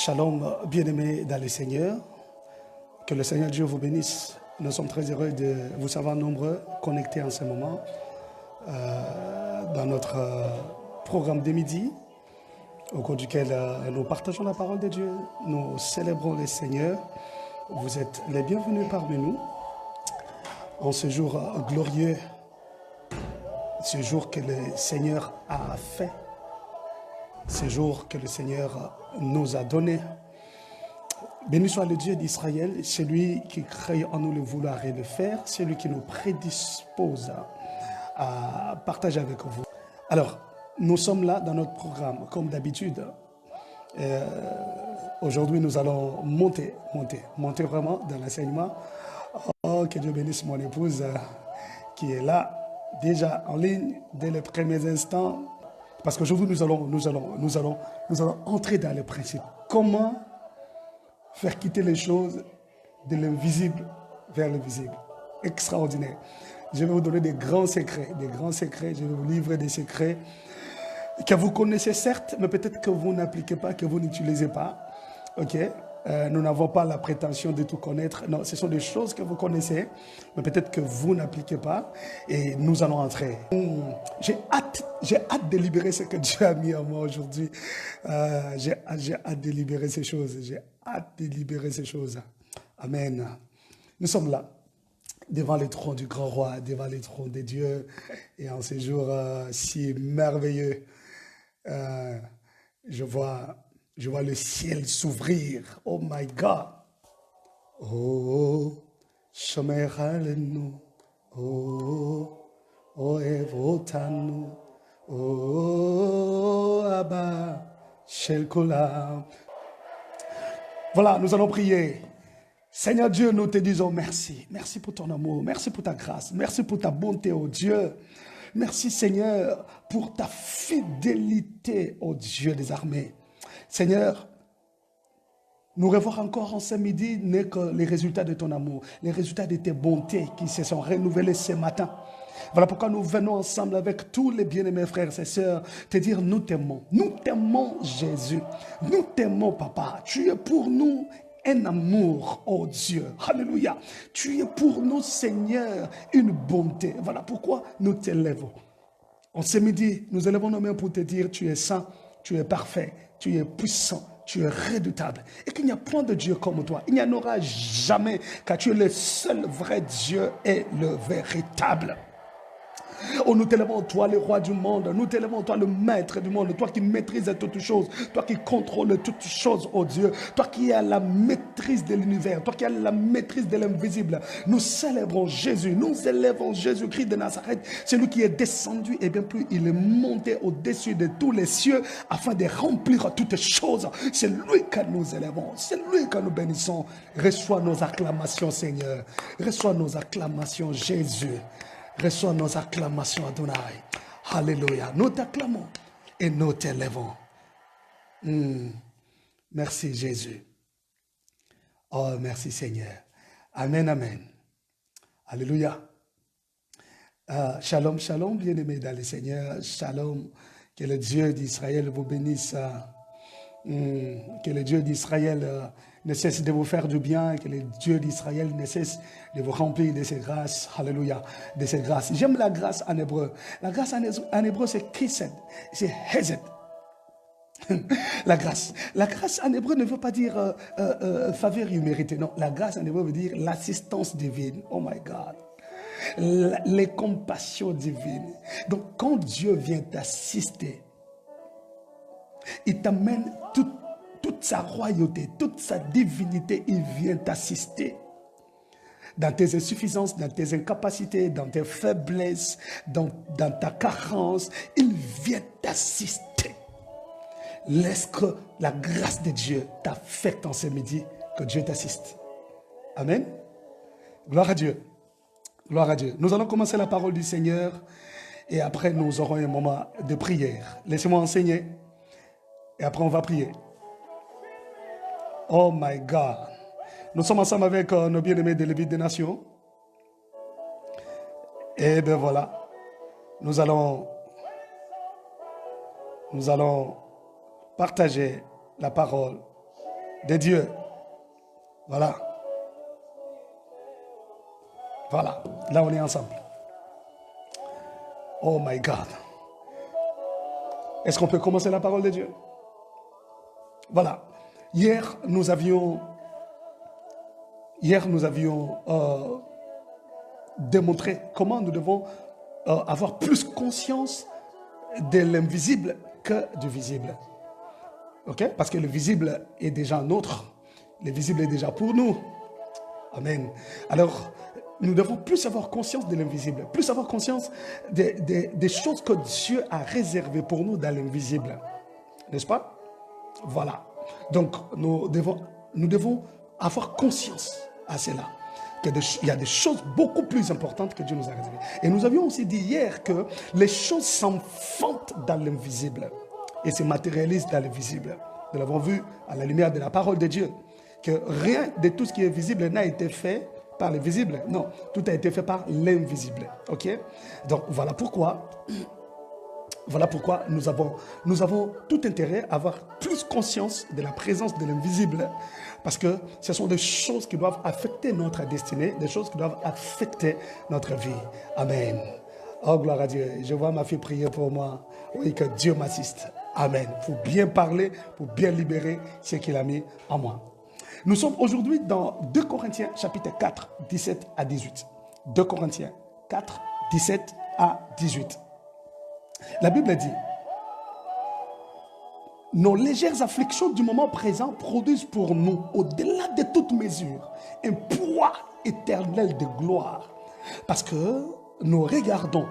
Shalom, bien-aimés dans le Seigneur. Que le Seigneur Dieu vous bénisse. Nous sommes très heureux de vous savoir nombreux connectés en ce moment dans notre programme de midi, au cours duquel nous partageons la parole de Dieu. Nous célébrons le Seigneur. Vous êtes les bienvenus parmi nous en ce jour glorieux, ce jour que le Seigneur a fait, ce jour que le Seigneur nous a donné. Béni soit le Dieu d'Israël, celui qui crée en nous le vouloir et le faire, celui qui nous prédispose à partager avec vous. Alors, nous sommes là dans notre programme, comme d'habitude. Aujourd'hui, nous allons monter vraiment dans l'enseignement. Oh, que Dieu bénisse mon épouse qui est là, déjà en ligne, dès les premiers instants. Parce qu'aujourd'hui, nous allons entrer dans les principes. Comment faire quitter les choses de l'invisible vers le visible. Extraordinaire. Je vais vous donner des grands secrets. Je vais vous livrer des secrets que vous connaissez certes, mais peut-être que vous n'appliquez pas, que vous n'utilisez pas. Ok? Nous n'avons pas la prétention de tout connaître. Non, ce sont des choses que vous connaissez, mais peut-être que vous n'appliquez pas. Et nous allons entrer. J'ai hâte de libérer ce que Dieu a mis en moi aujourd'hui. J'ai hâte de libérer ces choses. Amen. Nous sommes là, devant le trône du grand roi, devant le trône de Dieu. Et en ces jours si merveilleux, je vois le ciel s'ouvrir. Oh my God. Oh, Shomer Alenu. Oh, Evotanu. Oh, Abba, Shelkola. Voilà, nous allons prier. Seigneur Dieu, nous te disons merci. Merci pour ton amour, merci pour ta grâce, merci pour ta bonté, oh Dieu. Merci Seigneur pour ta fidélité, oh Dieu des armées. Seigneur, nous revoir encore en ce midi n'est que les résultats de ton amour, les résultats de tes bontés qui se sont renouvelés ce matin. Voilà pourquoi nous venons ensemble avec tous les bien-aimés frères et sœurs te dire nous t'aimons Jésus, nous t'aimons Papa, tu es pour nous un amour, oh Dieu, alléluia, tu es pour nous Seigneur une bonté. Voilà pourquoi nous t'élèvons. En ce midi, nous élevons nos mains pour te dire tu es saint, tu es parfait, tu es puissant, tu es redoutable et qu'il n'y a point de Dieu comme toi. Il n'y en aura jamais car tu es le seul vrai Dieu et le véritable. Oh, nous t'élevons, toi, le roi du monde. Nous t'élevons, toi, le maître du monde. Toi qui maîtrises toutes choses. Toi qui contrôles toutes choses, oh Dieu. Toi qui as la maîtrise de l'univers. Toi qui as la maîtrise de l'invisible. Nous célébrons Jésus. Nous élevons Jésus-Christ de Nazareth. Celui qui est descendu et bien plus, il est monté au-dessus de tous les cieux afin de remplir toutes choses. C'est lui que nous élevons. C'est lui que nous bénissons. Reçois nos acclamations, Seigneur. Reçois nos acclamations, Jésus. Reçois nos acclamations, Adonai. Alléluia. Nous t'acclamons et nous t'élèvons. Merci, Jésus. Oh, merci, Seigneur. Amen, amen. Alléluia. Shalom, shalom, bien-aimés dans le Seigneur. Shalom. Que le Dieu d'Israël vous bénisse. Que le Dieu d'Israël ne cesse de vous faire du bien, que le Dieu d'Israël ne cesse de vous remplir de ses grâces. Alléluia, de ses grâces. J'aime la grâce en hébreu. La grâce en hébreu, c'est kised, c'est hezed. La grâce en hébreu ne veut pas dire faveur imméritée. Non, la grâce en hébreu veut dire l'assistance divine. Oh my God. Les compassions divines. Donc, quand Dieu vient t'assister, il t'amène toute sa royauté, toute sa divinité, il vient t'assister. Dans tes insuffisances, dans tes incapacités, dans tes faiblesses, dans ta carence, il vient t'assister. Laisse que la grâce de Dieu t'affecte en ce midi, que Dieu t'assiste. Amen. Gloire à Dieu. Gloire à Dieu. Nous allons commencer la parole du Seigneur et après nous aurons un moment de prière. Laissez-moi enseigner. Et après, on va prier. Oh my God. Nous sommes ensemble avec nos bien-aimés des Lévites des Nations. Et bien voilà. Nous allons partager la parole de Dieu. Voilà. Voilà. Là, on est ensemble. Oh my God. Est-ce qu'on peut commencer la parole de Dieu? Voilà. Hier, nous avions démontré comment nous devons avoir plus conscience de l'invisible que du visible. Ok? Parce que le visible est déjà nôtre. Le visible est déjà pour nous. Amen. Alors, nous devons plus avoir conscience de l'invisible, plus avoir conscience des choses que Dieu a réservées pour nous dans l'invisible. N'est-ce pas? Voilà. Donc, nous devons avoir conscience à cela. Il y a des choses beaucoup plus importantes que Dieu nous a réservées. Et nous avions aussi dit hier que les choses s'enfantent dans l'invisible et se matérialisent dans l'invisible. Nous l'avons vu à la lumière de la parole de Dieu, que rien de tout ce qui est visible n'a été fait par le visible. Non, tout a été fait par l'invisible. Ok? Donc voilà pourquoi nous avons tout intérêt à avoir plus conscience de la présence de l'invisible, parce que ce sont des choses qui doivent affecter notre destinée, des choses qui doivent affecter notre vie. Amen. Oh, gloire à Dieu. Je vois ma fille prier pour moi. Oui, que Dieu m'assiste. Amen. Pour bien parler, pour bien libérer ce qu'il a mis en moi. Nous sommes aujourd'hui dans 2 Corinthiens chapitre 4, 17 à 18. 2 Corinthiens 4, 17 à 18. La Bible dit: nos légères afflictions du moment présent produisent pour nous, au-delà de toute mesure, un poids éternel de gloire. Parce que nous regardons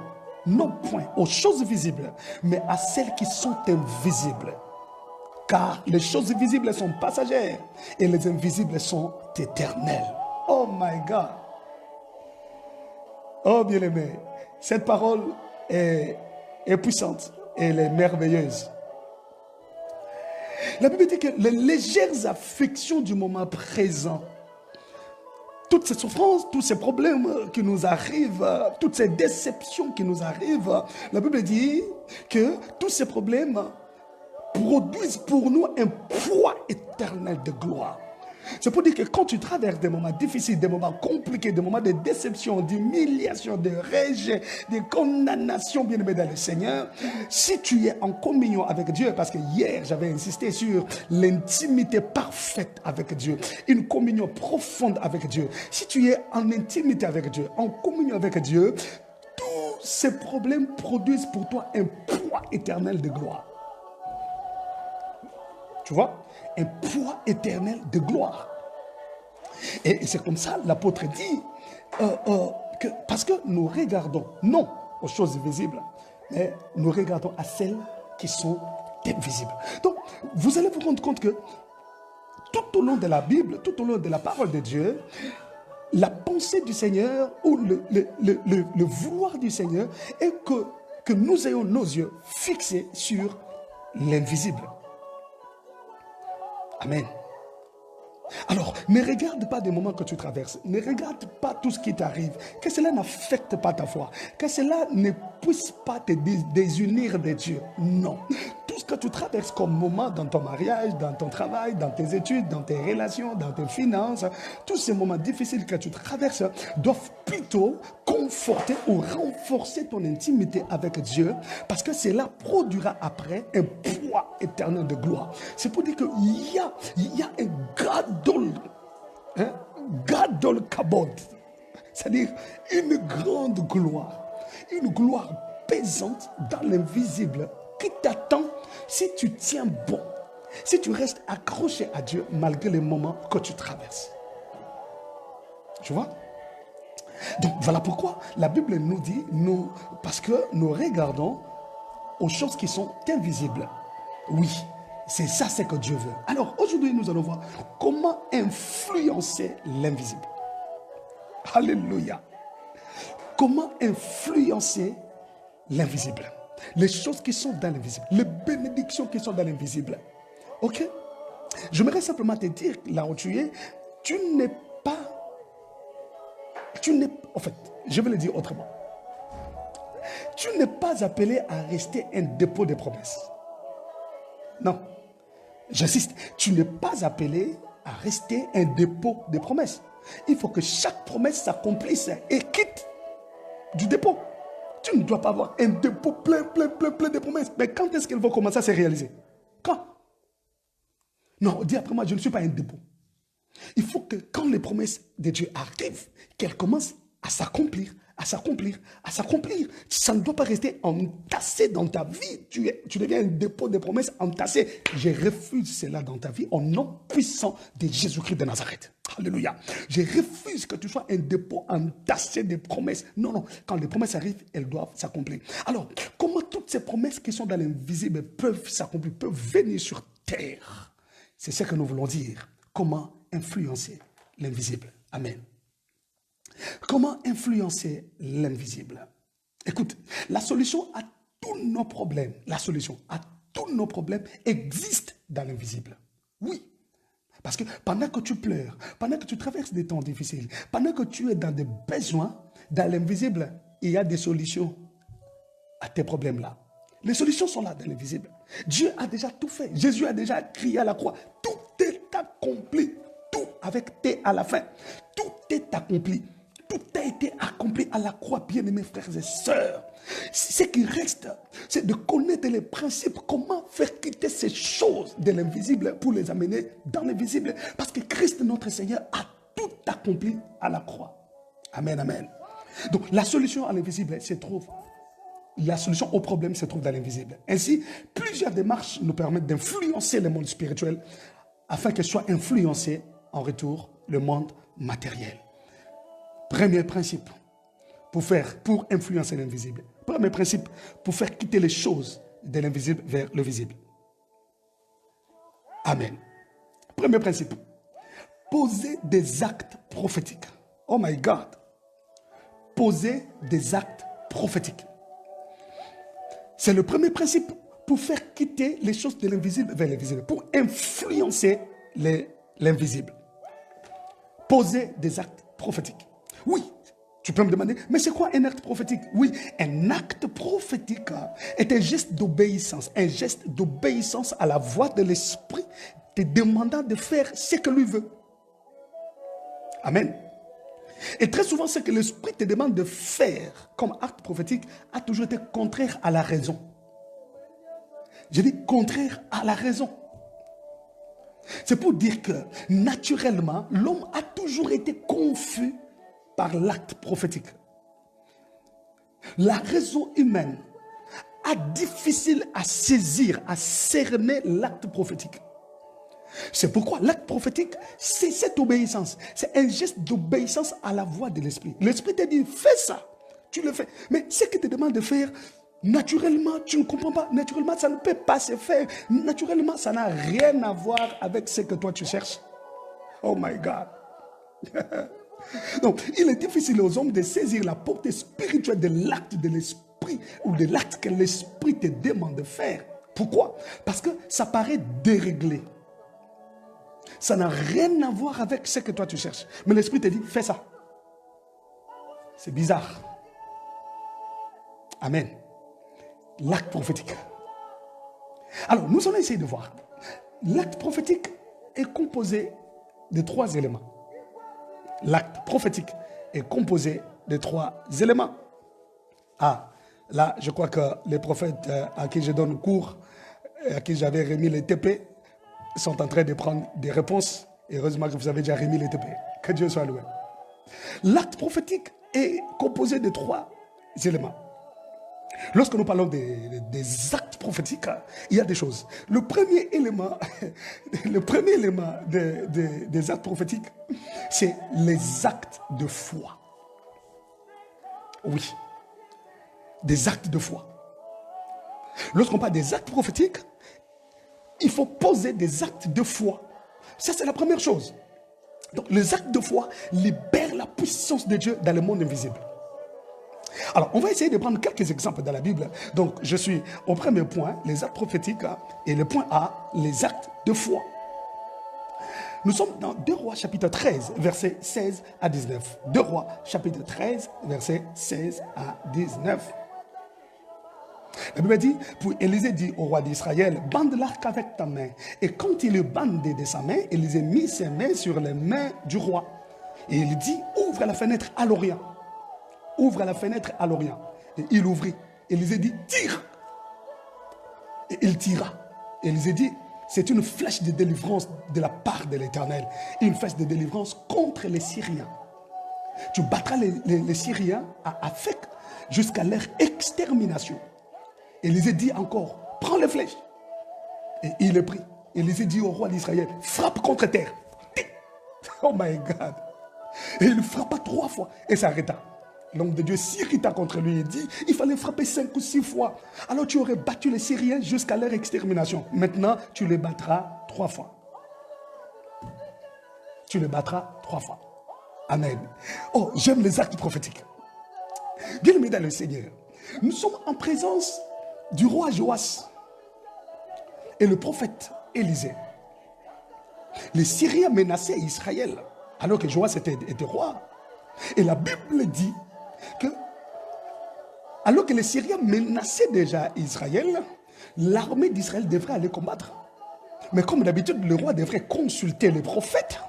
non point aux choses visibles, mais à celles qui sont invisibles. Car les choses visibles sont passagères et les invisibles sont éternelles. Oh my God! Oh bien-aimé, cette parole est puissante et elle est merveilleuse. La Bible dit que les légères afflictions du moment présent, toutes ces souffrances, tous ces problèmes qui nous arrivent, toutes ces déceptions qui nous arrivent, la Bible dit que tous ces problèmes produisent pour nous un poids éternel de gloire. C'est pour dire que quand tu traverses des moments difficiles, des moments compliqués, des moments de déception, d'humiliation, de rejet, de condamnation, bien aimé dans le Seigneur, si tu es en communion avec Dieu, parce que hier j'avais insisté sur l'intimité parfaite avec Dieu, une communion profonde avec Dieu. Si tu es en intimité avec Dieu, en communion avec Dieu, tous ces problèmes produisent pour toi un poids éternel de gloire. Tu vois? Un poids éternel de gloire. Et c'est comme ça l'apôtre dit que parce que nous regardons non aux choses visibles, mais nous regardons à celles qui sont invisibles. Donc vous allez vous rendre compte que tout au long de la Bible, tout au long de la parole de Dieu, la pensée du Seigneur ou le vouloir du Seigneur est que nous ayons nos yeux fixés sur l'invisible. Amen. Alors, ne regarde pas des moments que tu traverses. Ne regarde pas tout ce qui t'arrive. Que cela n'affecte pas ta foi. Que cela ne puisse pas te désunir de Dieu. Non. Tout ce que tu traverses comme moment dans ton mariage, dans ton travail, dans tes études, dans tes relations, dans tes finances, tous ces moments difficiles que tu traverses doivent plutôt conforter ou renforcer ton intimité avec Dieu, parce que cela produira après un poids éternel de gloire. C'est pour dire qu'il y a un gadol kabod, c'est-à-dire une grande gloire, une gloire pesante dans l'invisible qui t'attend si tu tiens bon, si tu restes accroché à Dieu malgré les moments que tu traverses. Tu vois? Donc voilà pourquoi la Bible nous dit, parce que nous regardons aux choses qui sont invisibles. Oui, c'est ça ce que Dieu veut. Alors aujourd'hui nous allons voir comment influencer l'invisible. Alléluia. Comment influencer l'invisible. Les choses qui sont dans l'invisible. Les bénédictions qui sont dans l'invisible. Ok? J'aimerais simplement te dire, là où tu es, en fait, je vais le dire autrement. Tu n'es pas appelé à rester un dépôt de promesses. Non. J'insiste, tu n'es pas appelé à rester un dépôt de promesses. Il faut que chaque promesse s'accomplisse et quitte du dépôt. Tu ne dois pas avoir un dépôt plein de promesses. Mais quand est-ce qu'elles vont commencer à se réaliser? Quand? Non, dis après moi, je ne suis pas un dépôt. Il faut que quand les promesses de Dieu arrivent, qu'elles commencent à s'accomplir, à s'accomplir, à s'accomplir. Ça ne doit pas rester entassé dans ta vie. Tu deviens un dépôt de promesses entassé. Je refuse cela dans ta vie au nom puissant de Jésus-Christ de Nazareth. Alléluia. Je refuse que tu sois un dépôt entassé de promesses. Non, non. Quand les promesses arrivent, elles doivent s'accomplir. Alors, comment toutes ces promesses qui sont dans l'invisible peuvent s'accomplir, peuvent venir sur terre? C'est ce que nous voulons dire. Comment influencer l'invisible? Amen. Comment influencer l'invisible? Écoute, la solution à tous nos problèmes, existe dans l'invisible. Oui. Parce que pendant que tu pleures, pendant que tu traverses des temps difficiles, pendant que tu es dans des besoins, dans l'invisible, il y a des solutions à tes problèmes-là. Les solutions sont là dans l'invisible. Dieu a déjà tout fait. Jésus a déjà crié à la croix. Tout est accompli. Tout avec T à la fin. Tout est accompli. Tout a été accompli à la croix, bien-aimés frères et sœurs. Ce qui reste, c'est de connaître les principes, comment faire quitter ces choses de l'invisible pour les amener dans l'invisible. Parce que Christ, notre Seigneur, a tout accompli à la croix. Amen, amen. Donc, la solution à l'invisible se trouve. La solution au problème se trouve dans l'invisible. Ainsi, plusieurs démarches nous permettent d'influencer le monde spirituel afin que soit influencé en retour le monde matériel. Premier principe pour influencer l'invisible. Premier principe pour faire quitter les choses de l'invisible vers le visible. Amen. Premier principe. Poser des actes prophétiques. Oh my God. Poser des actes prophétiques. C'est le premier principe pour faire quitter les choses de l'invisible vers l'invisible. Pour influencer l'invisible. Poser des actes prophétiques. Oui, tu peux me demander, mais c'est quoi un acte prophétique? Oui, un acte prophétique est un geste d'obéissance à la voix de l'Esprit te demandant de faire ce que lui veut. Amen. Et très souvent, ce que l'Esprit te demande de faire comme acte prophétique a toujours été contraire à la raison. Je dis contraire à la raison. C'est pour dire que naturellement, l'homme a toujours été confus par l'acte prophétique. La raison humaine a difficile à saisir, à cerner l'acte prophétique. C'est pourquoi l'acte prophétique, c'est cette obéissance. C'est un geste d'obéissance à la voix de l'Esprit. L'Esprit te dit, fais ça. Tu le fais. Mais ce qu'il te demande de faire, naturellement, tu ne comprends pas. Naturellement, ça ne peut pas se faire. Naturellement, ça n'a rien à voir avec ce que toi tu cherches. Oh my God. Donc, il est difficile aux hommes de saisir la portée spirituelle de l'acte de l'Esprit ou de l'acte que l'Esprit te demande de faire. Pourquoi? Parce que ça paraît déréglé. Ça n'a rien à voir avec ce que toi tu cherches. Mais l'Esprit te dit, fais ça. C'est bizarre. Amen. L'acte prophétique. Alors, nous allons essayer de voir. L'acte prophétique est composé de 3 éléments. L'acte prophétique est composé de 3 éléments. Ah, là, je crois que les prophètes à qui je donne cours, à qui j'avais remis les TP, sont en train de prendre des réponses. Heureusement que vous avez déjà remis les TP. Que Dieu soit loué. L'acte prophétique est composé de 3 éléments. Lorsque nous parlons des actes prophétiques, il y a des choses. Le premier élément des actes prophétiques, c'est les actes de foi. Oui, des actes de foi. Lorsqu'on parle des actes prophétiques, il faut poser des actes de foi. Ça, c'est la première chose. Donc, les actes de foi libèrent la puissance de Dieu dans le monde invisible. Alors, on va essayer de prendre quelques exemples dans la Bible. Donc, je suis au premier point, les actes prophétiques, et le point A, les actes de foi. Nous sommes dans 2 Rois chapitre 13, versets 16 à 19. 2 Rois chapitre 13, versets 16 à 19. La Bible dit, pour Élisée dit au roi d'Israël, bande l'arc avec ta main. Et quand il le bandait de sa main, Élisée mit ses mains sur les mains du roi. Et il dit, ouvre la fenêtre à l'Orient. Ouvre la fenêtre à l'Orient. Et il ouvrit. Élisée dit, tire. Et il tira. Élisée dit, c'est une flèche de délivrance de la part de l'Éternel. Une flèche de délivrance contre les Syriens. Tu battras les Syriens à Afek jusqu'à leur extermination. Élisée dit encore, prends les flèches. Et il les prit. Élisée dit au roi d'Israël, frappe contre terre. Oh my God. Et il frappa 3 fois et s'arrêta. L'homme de Dieu s'irrita contre lui et dit, il fallait frapper 5 ou 6 fois. Alors tu aurais battu les Syriens jusqu'à leur extermination. Maintenant, tu les battras 3 fois. Tu les battras 3 fois. Amen. Oh, j'aime les actes prophétiques. Bien-aimés dans le Seigneur, nous sommes en présence du roi Joas et le prophète Élisée. Les Syriens menaçaient Israël alors que Joas était roi. Et la Bible dit que alors que les Syriens menaçaient déjà Israël, l'armée d'Israël devrait aller combattre. Mais comme d'habitude, le roi devrait consulter les prophètes.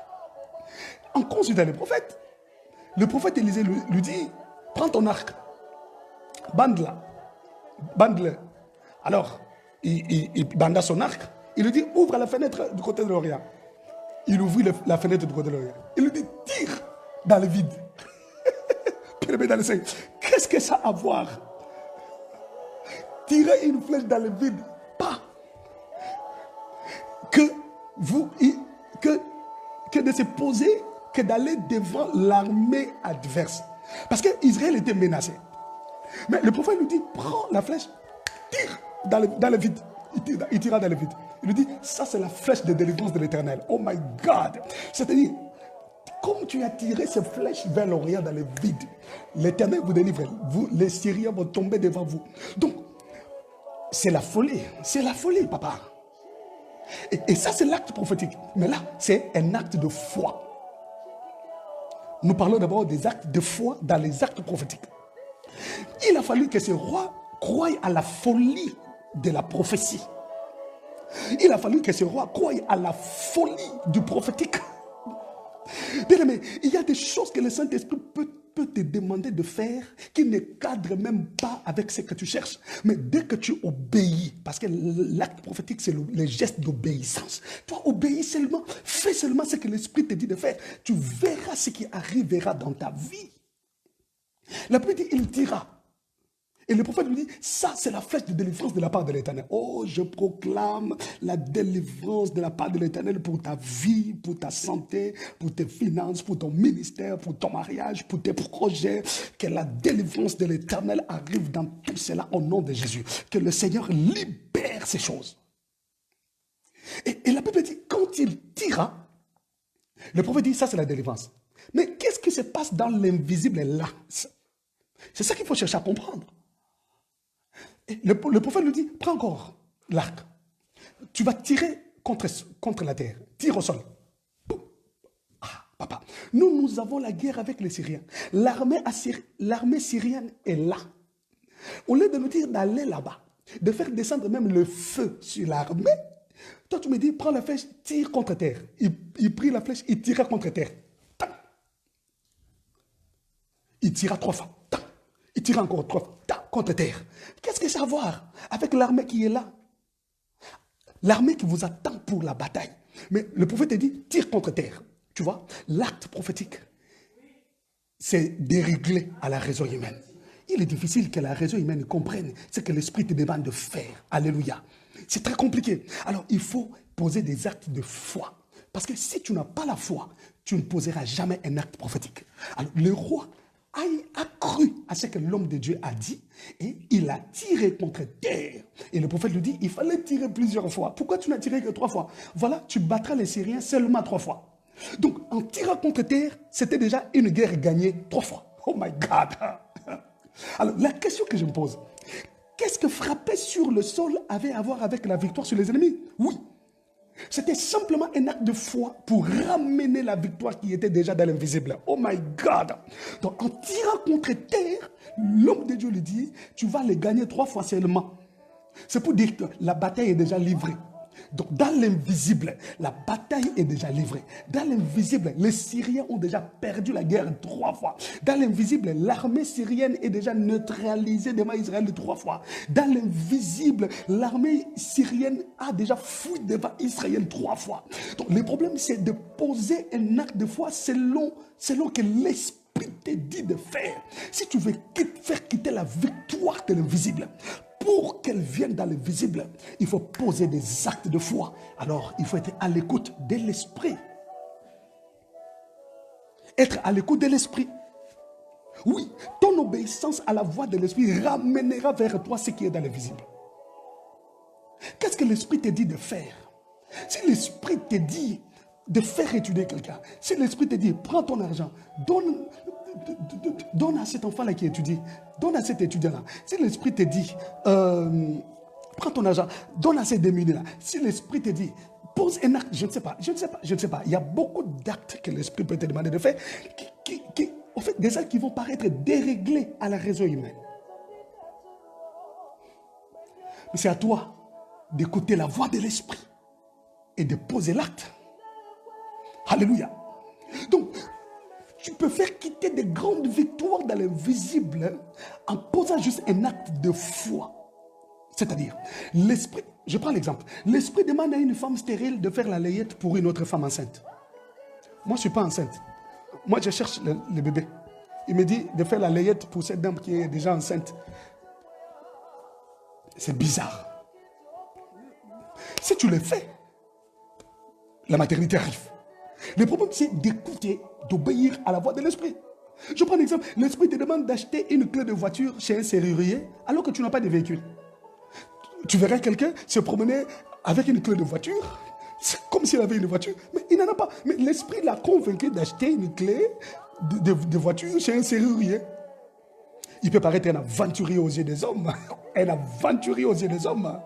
En consultant les prophètes, le prophète Élisée lui dit, prends ton arc, bande-le. Alors, il banda son arc, il lui dit, ouvre la fenêtre du côté de l'Orient. Il ouvrit la fenêtre du côté de l'Orient. Il lui dit, tire dans le vide. Qu'est-ce que ça a à voir? Tirer une flèche dans le vide, pas que de se poser, que d'aller devant l'armée adverse. Parce qu'Israël était menacé. Mais le prophète lui dit, prends la flèche, tire dans le vide. Il tira dans le vide. Il lui dit, ça c'est la flèche de délivrance de l'Éternel. Oh my God. C'est-à-dire, comme tu as tiré ces flèches vers l'Orient dans le vide, l'Éternel vous délivre. Vous, les Syriens vont tomber devant vous. Donc, c'est la folie. C'est la folie, papa. Et ça, c'est l'acte prophétique. Mais là, c'est un acte de foi. Nous parlons d'abord des actes de foi dans les actes prophétiques. Il a fallu que ce roi croie à la folie de la prophétie. Il a fallu que ce roi croie à la folie du prophétique. Bien aimé, il y a des choses que le Saint-Esprit peut te demander de faire qui ne cadrent même pas avec ce que tu cherches. Mais dès que tu obéis, parce que l'acte prophétique, c'est le geste d'obéissance. Toi, obéis seulement, fais seulement ce que l'Esprit te dit de faire. Tu verras ce qui arrivera dans ta vie. La Bible dit, il dira. Et le prophète lui dit, ça c'est la flèche de délivrance de la part de l'Éternel. Oh, je proclame la délivrance de la part de l'Éternel pour ta vie, pour ta santé, pour tes finances, pour ton ministère, pour ton mariage, pour tes projets. Que la délivrance de l'Éternel arrive dans tout cela au nom de Jésus. Que le Seigneur libère ces choses. Et la Bible dit, quand il tira, le prophète dit, ça c'est la délivrance. Mais qu'est-ce qui se passe dans l'invisible là? C'est ça qu'il faut chercher à comprendre. Et le prophète lui dit, prends encore l'arc. Tu vas tirer contre la terre. Tire au sol. Boum. Ah, papa. Nous avons la guerre avec les Syriens. L'armée syrienne est là. Au lieu de nous dire d'aller là-bas, de faire descendre même le feu sur l'armée, toi tu me dis, prends la flèche, tire contre terre. Il prit la flèche, il tira contre terre. Il tira 3 fois. Il tira encore 3 fois contre terre. Qu'est-ce que ça a à voir avec l'armée qui est là? L'armée qui vous attend pour la bataille. Mais le prophète te dit, tire contre terre. Tu vois, l'acte prophétique, c'est dérégler à la raison humaine. Il est difficile que la raison humaine comprenne ce que l'Esprit te demande de faire. Alléluia. C'est très compliqué. Alors, il faut poser des actes de foi. Parce que si tu n'as pas la foi, tu ne poseras jamais un acte prophétique. Alors, le roi a cru à ce que l'homme de Dieu a dit et il a tiré contre terre. Et le prophète lui dit, il fallait tirer plusieurs fois. Pourquoi tu n'as tiré que 3 fois? Voilà, tu battras les Syriens seulement 3 fois. Donc, en tirant contre terre, c'était déjà une guerre gagnée 3 fois. Oh my God! Alors, la question que je me pose, qu'est-ce que frapper sur le sol avait à voir avec la victoire sur les ennemis? Oui. C'était simplement un acte de foi pour ramener la victoire qui était déjà dans l'invisible. Oh my God! Donc en tirant contre terre, l'homme de Dieu lui dit, tu vas les gagner 3 fois seulement. C'est pour dire que la bataille est déjà livrée. Donc dans l'invisible, la bataille est déjà livrée. Dans l'invisible, les Syriens ont déjà perdu la guerre 3 fois. Dans l'invisible, l'armée syrienne est déjà neutralisée devant Israël 3 fois. Dans l'invisible, l'armée syrienne a déjà fui devant Israël 3 fois. Donc le problème, c'est de poser un acte de foi selon que l'Esprit te dit de faire. Si tu veux faire quitter la victoire de l'invisible, pour qu'elle vienne dans le visible, il faut poser des actes de foi. Alors, il faut être à l'écoute de l'Esprit. Être à l'écoute de l'Esprit. Oui, ton obéissance à la voix de l'Esprit ramènera vers toi ce qui est dans le visible. Qu'est-ce que l'Esprit te dit de faire? Si l'Esprit te dit de faire étudier quelqu'un, si l'Esprit te dit, prends ton argent, donne à cet enfant-là qui étudie, donne à cet étudiant-là. Si l'Esprit te dit, prends ton argent, donne à ces démunis-là. Si l'Esprit te dit, pose un acte, je ne sais pas. Il y a beaucoup d'actes que l'Esprit peut te demander de faire, en fait, des actes qui vont paraître déréglés à la raison humaine. Mais c'est à toi d'écouter la voix de l'Esprit et de poser l'acte. Alléluia. Donc, tu peux faire quitter des grandes victoires dans l'invisible en posant juste un acte de foi. C'est-à-dire, l'Esprit, je prends l'exemple, l'Esprit demande à une femme stérile de faire la layette pour une autre femme enceinte. Moi, je ne suis pas enceinte. Moi, je cherche le bébé. Il me dit de faire la layette pour cette dame qui est déjà enceinte. C'est bizarre. Si tu le fais, la maternité arrive. Le problème, c'est d'écouter, d'obéir à la voix de l'Esprit. Je prends un exemple. L'Esprit te demande d'acheter une clé de voiture chez un serrurier alors que tu n'as pas de véhicule. Tu verrais quelqu'un se promener avec une clé de voiture. C'est comme s'il avait une voiture, mais il n'en a pas. Mais l'Esprit l'a convaincu d'acheter une clé de voiture chez un serrurier. Il peut paraître un aventurier aux yeux des hommes. Un aventurier aux yeux des hommes.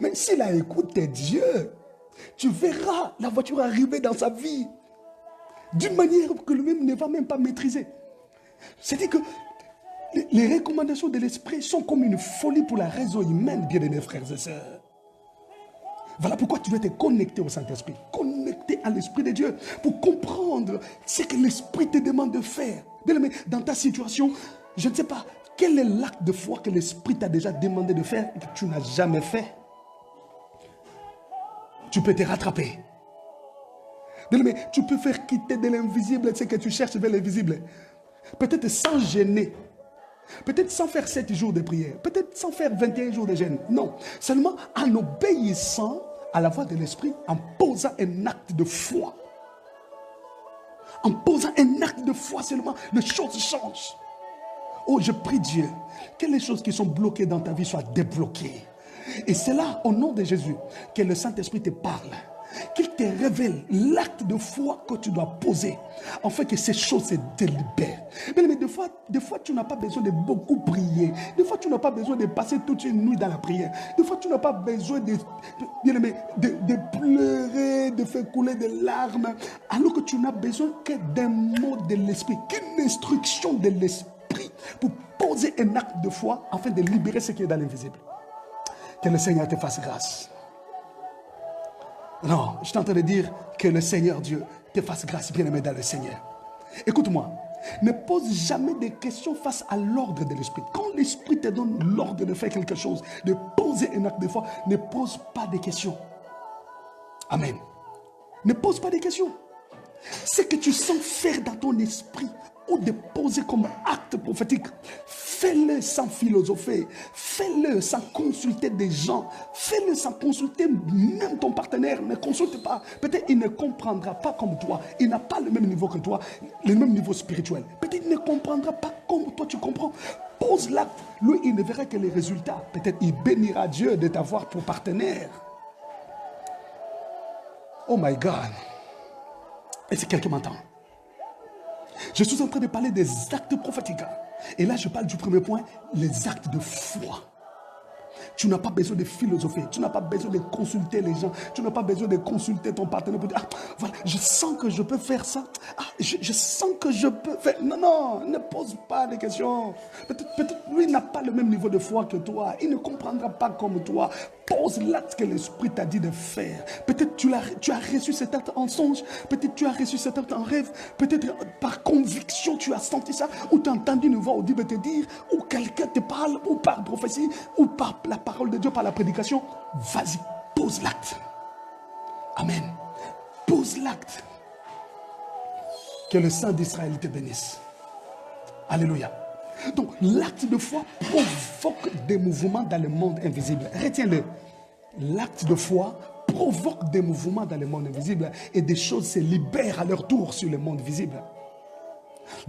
Mais s'il a écouté Dieu, tu verras la voiture arriver dans sa vie d'une manière que lui-même ne va même pas maîtriser. C'est-à-dire que les recommandations de l'Esprit sont comme une folie pour la raison humaine, bien-aimés frères et sœurs. Voilà pourquoi tu dois te connecter au Saint-Esprit, connecter à l'Esprit de Dieu pour comprendre ce que l'Esprit te demande de faire. Bien-aimé, dans ta situation, je ne sais pas, quel est l'acte de foi que l'Esprit t'a déjà demandé de faire et que tu n'as jamais fait? Tu peux te rattraper. Mais tu peux faire quitter de l'invisible ce que tu cherches vers l'invisible. Peut-être sans gêner. Peut-être sans faire 7 jours de prière. Peut-être sans faire 21 jours de jeûne. Non. Seulement en obéissant à la voix de l'Esprit, en posant un acte de foi. En posant un acte de foi seulement, les choses changent. Oh, je prie Dieu que les choses qui sont bloquées dans ta vie soient débloquées. Et c'est là, au nom de Jésus, que le Saint-Esprit te parle, qu'il te révèle l'acte de foi que tu dois poser, afin que ces choses se délibèrent. Mais des fois, tu n'as pas besoin de beaucoup prier. Des fois, tu n'as pas besoin de passer toute une nuit dans la prière. Des fois, tu n'as pas besoin de pleurer, de faire couler des larmes, alors que tu n'as besoin que d'un mot de l'Esprit, qu'une instruction de l'Esprit pour poser un acte de foi afin de libérer ce qui est dans l'invisible. Que le Seigneur te fasse grâce. Non, je suis en train de dire que le Seigneur Dieu te fasse grâce, bien-aimé dans le Seigneur. Écoute-moi, ne pose jamais de questions face à l'ordre de l'Esprit. Quand l'Esprit te donne l'ordre de faire quelque chose, de poser un acte de foi, ne pose pas de questions. Amen. Ne pose pas de questions. Ce que tu sens faire dans ton esprit ou de poser comme acte prophétique, fais-le sans philosopher, fais-le sans consulter des gens, fais-le sans consulter même ton partenaire, ne consulte pas. Peut-être il ne comprendra pas comme toi, il n'a pas le même niveau que toi, le même niveau spirituel. Peut-être il ne comprendra pas comme toi tu comprends. Pose l'acte, lui il ne verra que les résultats. Peut-être il bénira Dieu de t'avoir pour partenaire. Oh my God. Est-ce que quelqu'un m'entend? Je suis en train de parler des actes prophétiques. Et là, je parle du premier point, les actes de foi. Tu n'as pas besoin de philosopher. Tu n'as pas besoin de consulter les gens. Tu n'as pas besoin de consulter ton partenaire pour dire, ah, voilà, je sens que je peux faire ça. Ah, je sens que je peux faire. Non, non, ne pose pas des questions. Peut-être lui n'a pas le même niveau de foi que toi. Il ne comprendra pas comme toi. Pose l'acte que l'Esprit t'a dit de faire. Peut-être tu as reçu cet acte en songe. Peut-être tu as reçu cet acte en rêve. Peut-être par conviction tu as senti ça. Ou tu as entendu une voix audible te dire. Ou quelqu'un te parle. Ou par prophétie. Ou par la parole de Dieu, par la prédication. Vas-y, pose l'acte. Amen. Pose l'acte. Que le Saint d'Israël te bénisse. Alléluia. Donc, l'acte de foi provoque des mouvements dans le monde invisible. Retiens-le. L'acte de foi provoque des mouvements dans le monde invisible et des choses se libèrent à leur tour sur le monde visible.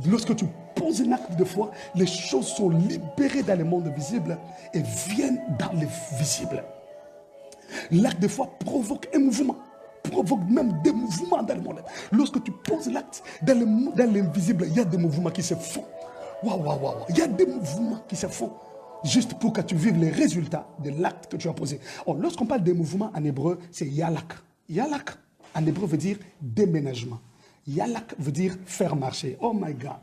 Lorsque tu poses un acte de foi, les choses sont libérées dans le monde visible et viennent dans le visible. L'acte de foi provoque un mouvement, provoque même des mouvements dans le monde. Lorsque tu poses l'acte, dans l'invisible, il y a des mouvements qui se font. Waouh, waouh, waouh. Il y a des mouvements qui se font juste pour que tu vives les résultats de l'acte que tu as posé. Oh, lorsqu'on parle de mouvements en hébreu, c'est yalak. Yalak, en hébreu, veut dire déménagement. Yalak veut dire faire marcher. Oh my God.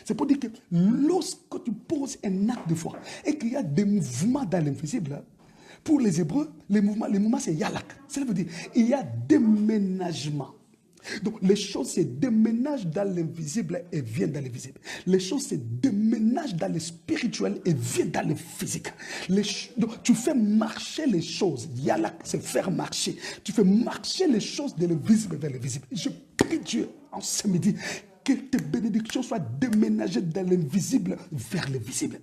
C'est pour dire que lorsque tu poses un acte de foi et qu'il y a des mouvements dans l'invisible, pour les Hébreux, les mouvements c'est yalak. Ça veut dire il y a déménagement. Donc les choses se déménagent dans l'invisible et viennent dans le visible. Les choses se déménagent dans le spirituel et viennent dans le physique. Donc tu fais marcher les choses. Yalak, c'est faire marcher. Tu fais marcher les choses de l'invisible vers le visible. Je prie Dieu en ce midi que tes bénédictions soient déménagées de l'invisible vers le visible.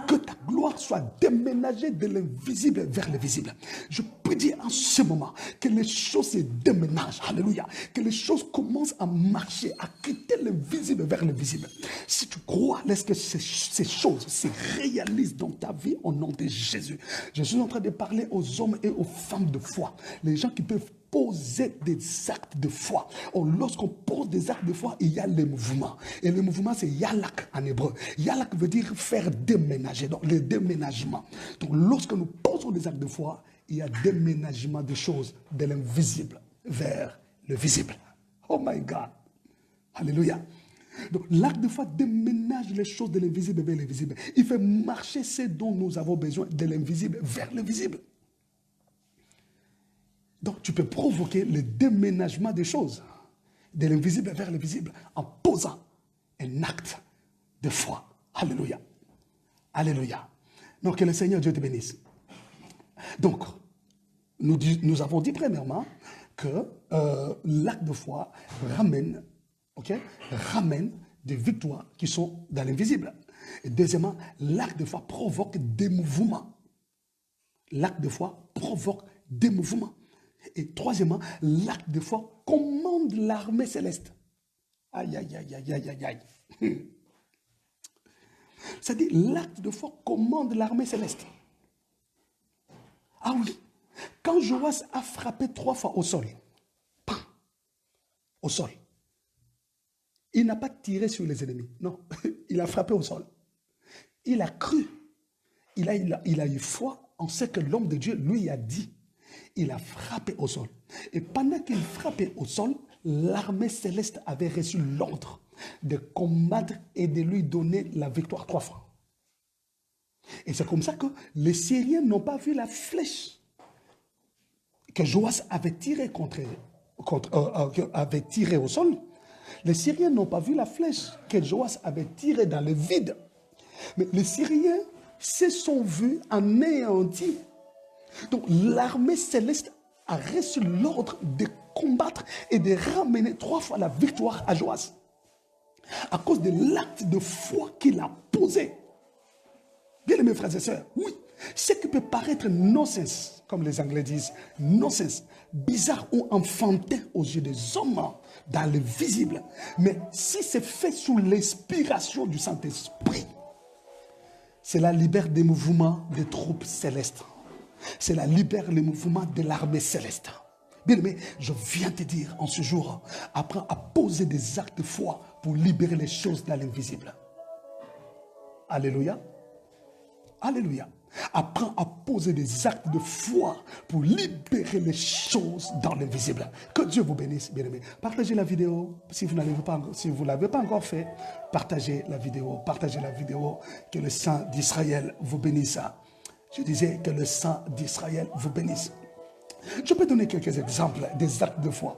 Que ta gloire soit déménagée de l'invisible vers le visible. Je peux dire en ce moment que les choses se déménagent. Alléluia. Que les choses commencent à marcher, à quitter l'invisible vers le visible. Si tu crois, laisse que ces choses se réalisent dans ta vie au nom de Jésus. Je suis en train de parler aux hommes et aux femmes de foi. Les gens qui peuvent poser des actes de foi. Oh, lorsqu'on pose des actes de foi, il y a les mouvements. Et le mouvement, c'est yalak en hébreu. Yalak veut dire faire déménager, donc le déménagement. Donc, lorsque nous posons des actes de foi, il y a déménagement de choses de l'invisible vers le visible. Oh my God. Alléluia. Donc, l'acte de foi déménage les choses de l'invisible vers le visible. Il fait marcher ce dont nous avons besoin de l'invisible vers le visible. Donc, tu peux provoquer le déménagement des choses, de l'invisible vers le visible, en posant un acte de foi. Alléluia. Alléluia. Donc, que le Seigneur Dieu te bénisse. Donc, nous avons dit premièrement que l'acte de foi ramène des victoires qui sont dans l'invisible. Et deuxièmement, l'acte de foi provoque des mouvements. L'acte de foi provoque des mouvements. Et troisièmement, l'acte de foi commande l'armée céleste. Aïe, aïe, aïe, aïe, aïe, aïe. C'est-à-dire, l'acte de foi commande l'armée céleste. Ah oui, quand Joas a frappé 3 fois au sol, au sol, il n'a pas tiré sur les ennemis, non, il a frappé au sol. Il a cru, il a eu foi en ce que l'homme de Dieu lui a dit. Il a frappé au sol. Et pendant qu'il frappait au sol, l'armée céleste avait reçu l'ordre de combattre et de lui donner la victoire 3 fois. Et c'est comme ça que les Syriens n'ont pas vu la flèche que Joas avait tirée avait tirée au sol. Les Syriens n'ont pas vu la flèche que Joas avait tirée dans le vide. Mais les Syriens se sont vus anéantis. Donc l'armée céleste a reçu l'ordre de combattre et de ramener 3 fois la victoire à Joas. À cause de l'acte de foi qu'il a posé. Bien aimés frères et sœurs, oui, ce qui peut paraître nonsense, comme les Anglais disent, nonsense, bizarre ou enfantin aux yeux des hommes, dans le visible. Mais si c'est fait sous l'inspiration du Saint-Esprit, cela libère des mouvements des troupes célestes. Cela libère les mouvements de l'armée céleste. Bien aimé, je viens te dire en ce jour, apprends à poser des actes de foi pour libérer les choses dans l'invisible. Alléluia. Alléluia. Apprends à poser des actes de foi pour libérer les choses dans l'invisible. Que Dieu vous bénisse, bien-aimés. Partagez la vidéo. Si vous ne l'avez pas encore fait, partagez la vidéo. Partagez la vidéo. Que le sang d'Israël vous bénisse. Je disais que le sang d'Israël vous bénisse. Je peux donner quelques exemples des actes de foi.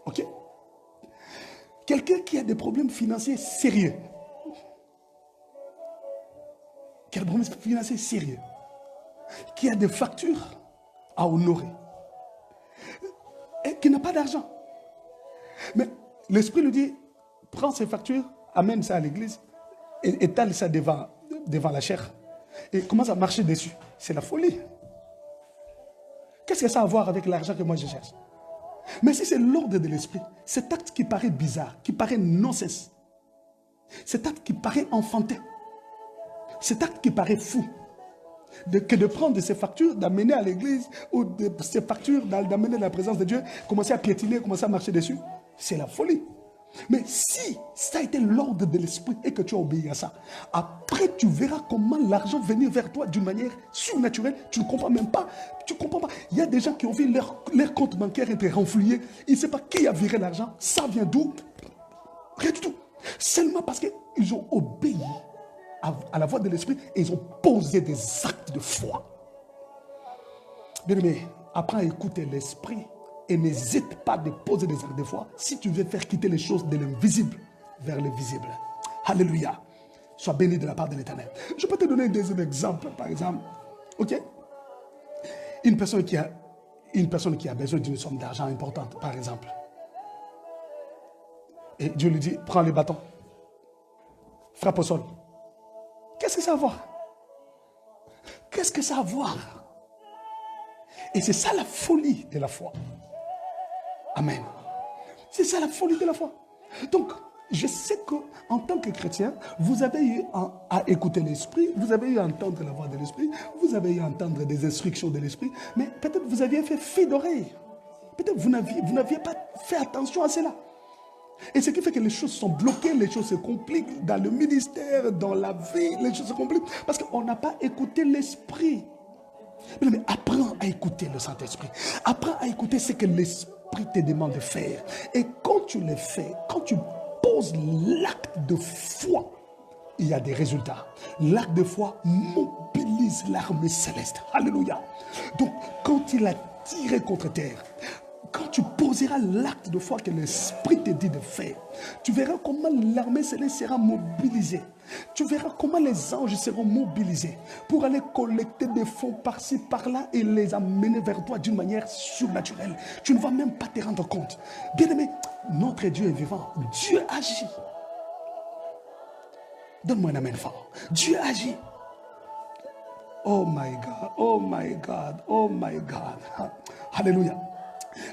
Ok? Quelqu'un qui a des problèmes financiers sérieux. Qui a des problèmes financiers sérieux. Qui a des factures à honorer. Et qui n'a pas d'argent. Mais l'Esprit lui dit, prends ces factures, amène ça à l'église, et étale ça devant la chair. Et commence à marcher dessus. C'est la folie. Qu'est-ce que ça a à voir avec l'argent que moi je cherche? Mais si c'est l'ordre de l'esprit, cet acte qui paraît bizarre, qui paraît non-sens, cet acte qui paraît enfantin, cet acte qui paraît fou, que de prendre ces factures, d'amener à l'église, ou de ces factures, d'amener dans la présence de Dieu, commencer à piétiner, commencer à marcher dessus, c'est la folie. Mais si ça a été l'ordre de l'esprit et que tu as obéi à ça, après tu verras comment l'argent venir vers toi d'une manière surnaturelle. Tu ne comprends même pas. Tu comprends pas. Il y a des gens qui ont vu leur compte bancaire être renfloué. Ils ne savent pas qui a viré l'argent. Ça vient d'où? Rien du tout. Seulement parce qu'ils ont obéi à la voix de l'esprit et ils ont posé des actes de foi. Bien aimé, apprends à écouter l'esprit. Et n'hésite pas à poser des actes de foi si tu veux faire quitter les choses de l'invisible vers le visible. Alléluia. Sois béni de la part de l'Éternel. Je peux te donner un deuxième exemple, par exemple. Ok? Une personne qui a besoin d'une somme d'argent importante, par exemple. Et Dieu lui dit, prends les bâtons. Frappe au sol. Qu'est-ce que ça a à voir? Qu'est-ce que ça a à voir? Et c'est ça la folie de la foi. Amen. C'est ça la folie de la foi. Donc, je sais qu'en tant que chrétien, vous avez eu à écouter l'esprit, vous avez eu à entendre la voix de l'esprit, vous avez eu à entendre des instructions de l'esprit, mais peut-être vous aviez fait fi d'oreille. Peut-être vous n'aviez pas fait attention à cela. Et ce qui fait que les choses sont bloquées, les choses se compliquent dans le ministère, dans la vie, les choses se compliquent parce qu'on n'a pas écouté l'esprit. Mais apprends à écouter le Saint-Esprit. Apprends à écouter ce que l'esprit te demande de faire. Et quand tu le fais, quand tu poses l'acte de foi, il y a des résultats. L'acte de foi mobilise l'armée céleste. Alléluia. Donc, quand il a tiré contre terre, quand tu poseras l'acte de foi que l'Esprit te dit de faire, tu verras comment l'armée céleste sera mobilisée. Tu verras comment les anges seront mobilisés pour aller collecter des fonds par-ci, par-là et les amener vers toi d'une manière surnaturelle. Tu ne vas même pas te rendre compte. Bien-aimé, notre Dieu est vivant. Dieu agit. Donne-moi un amen fort. Dieu agit. Oh my God, oh my God, oh my God. Alléluia.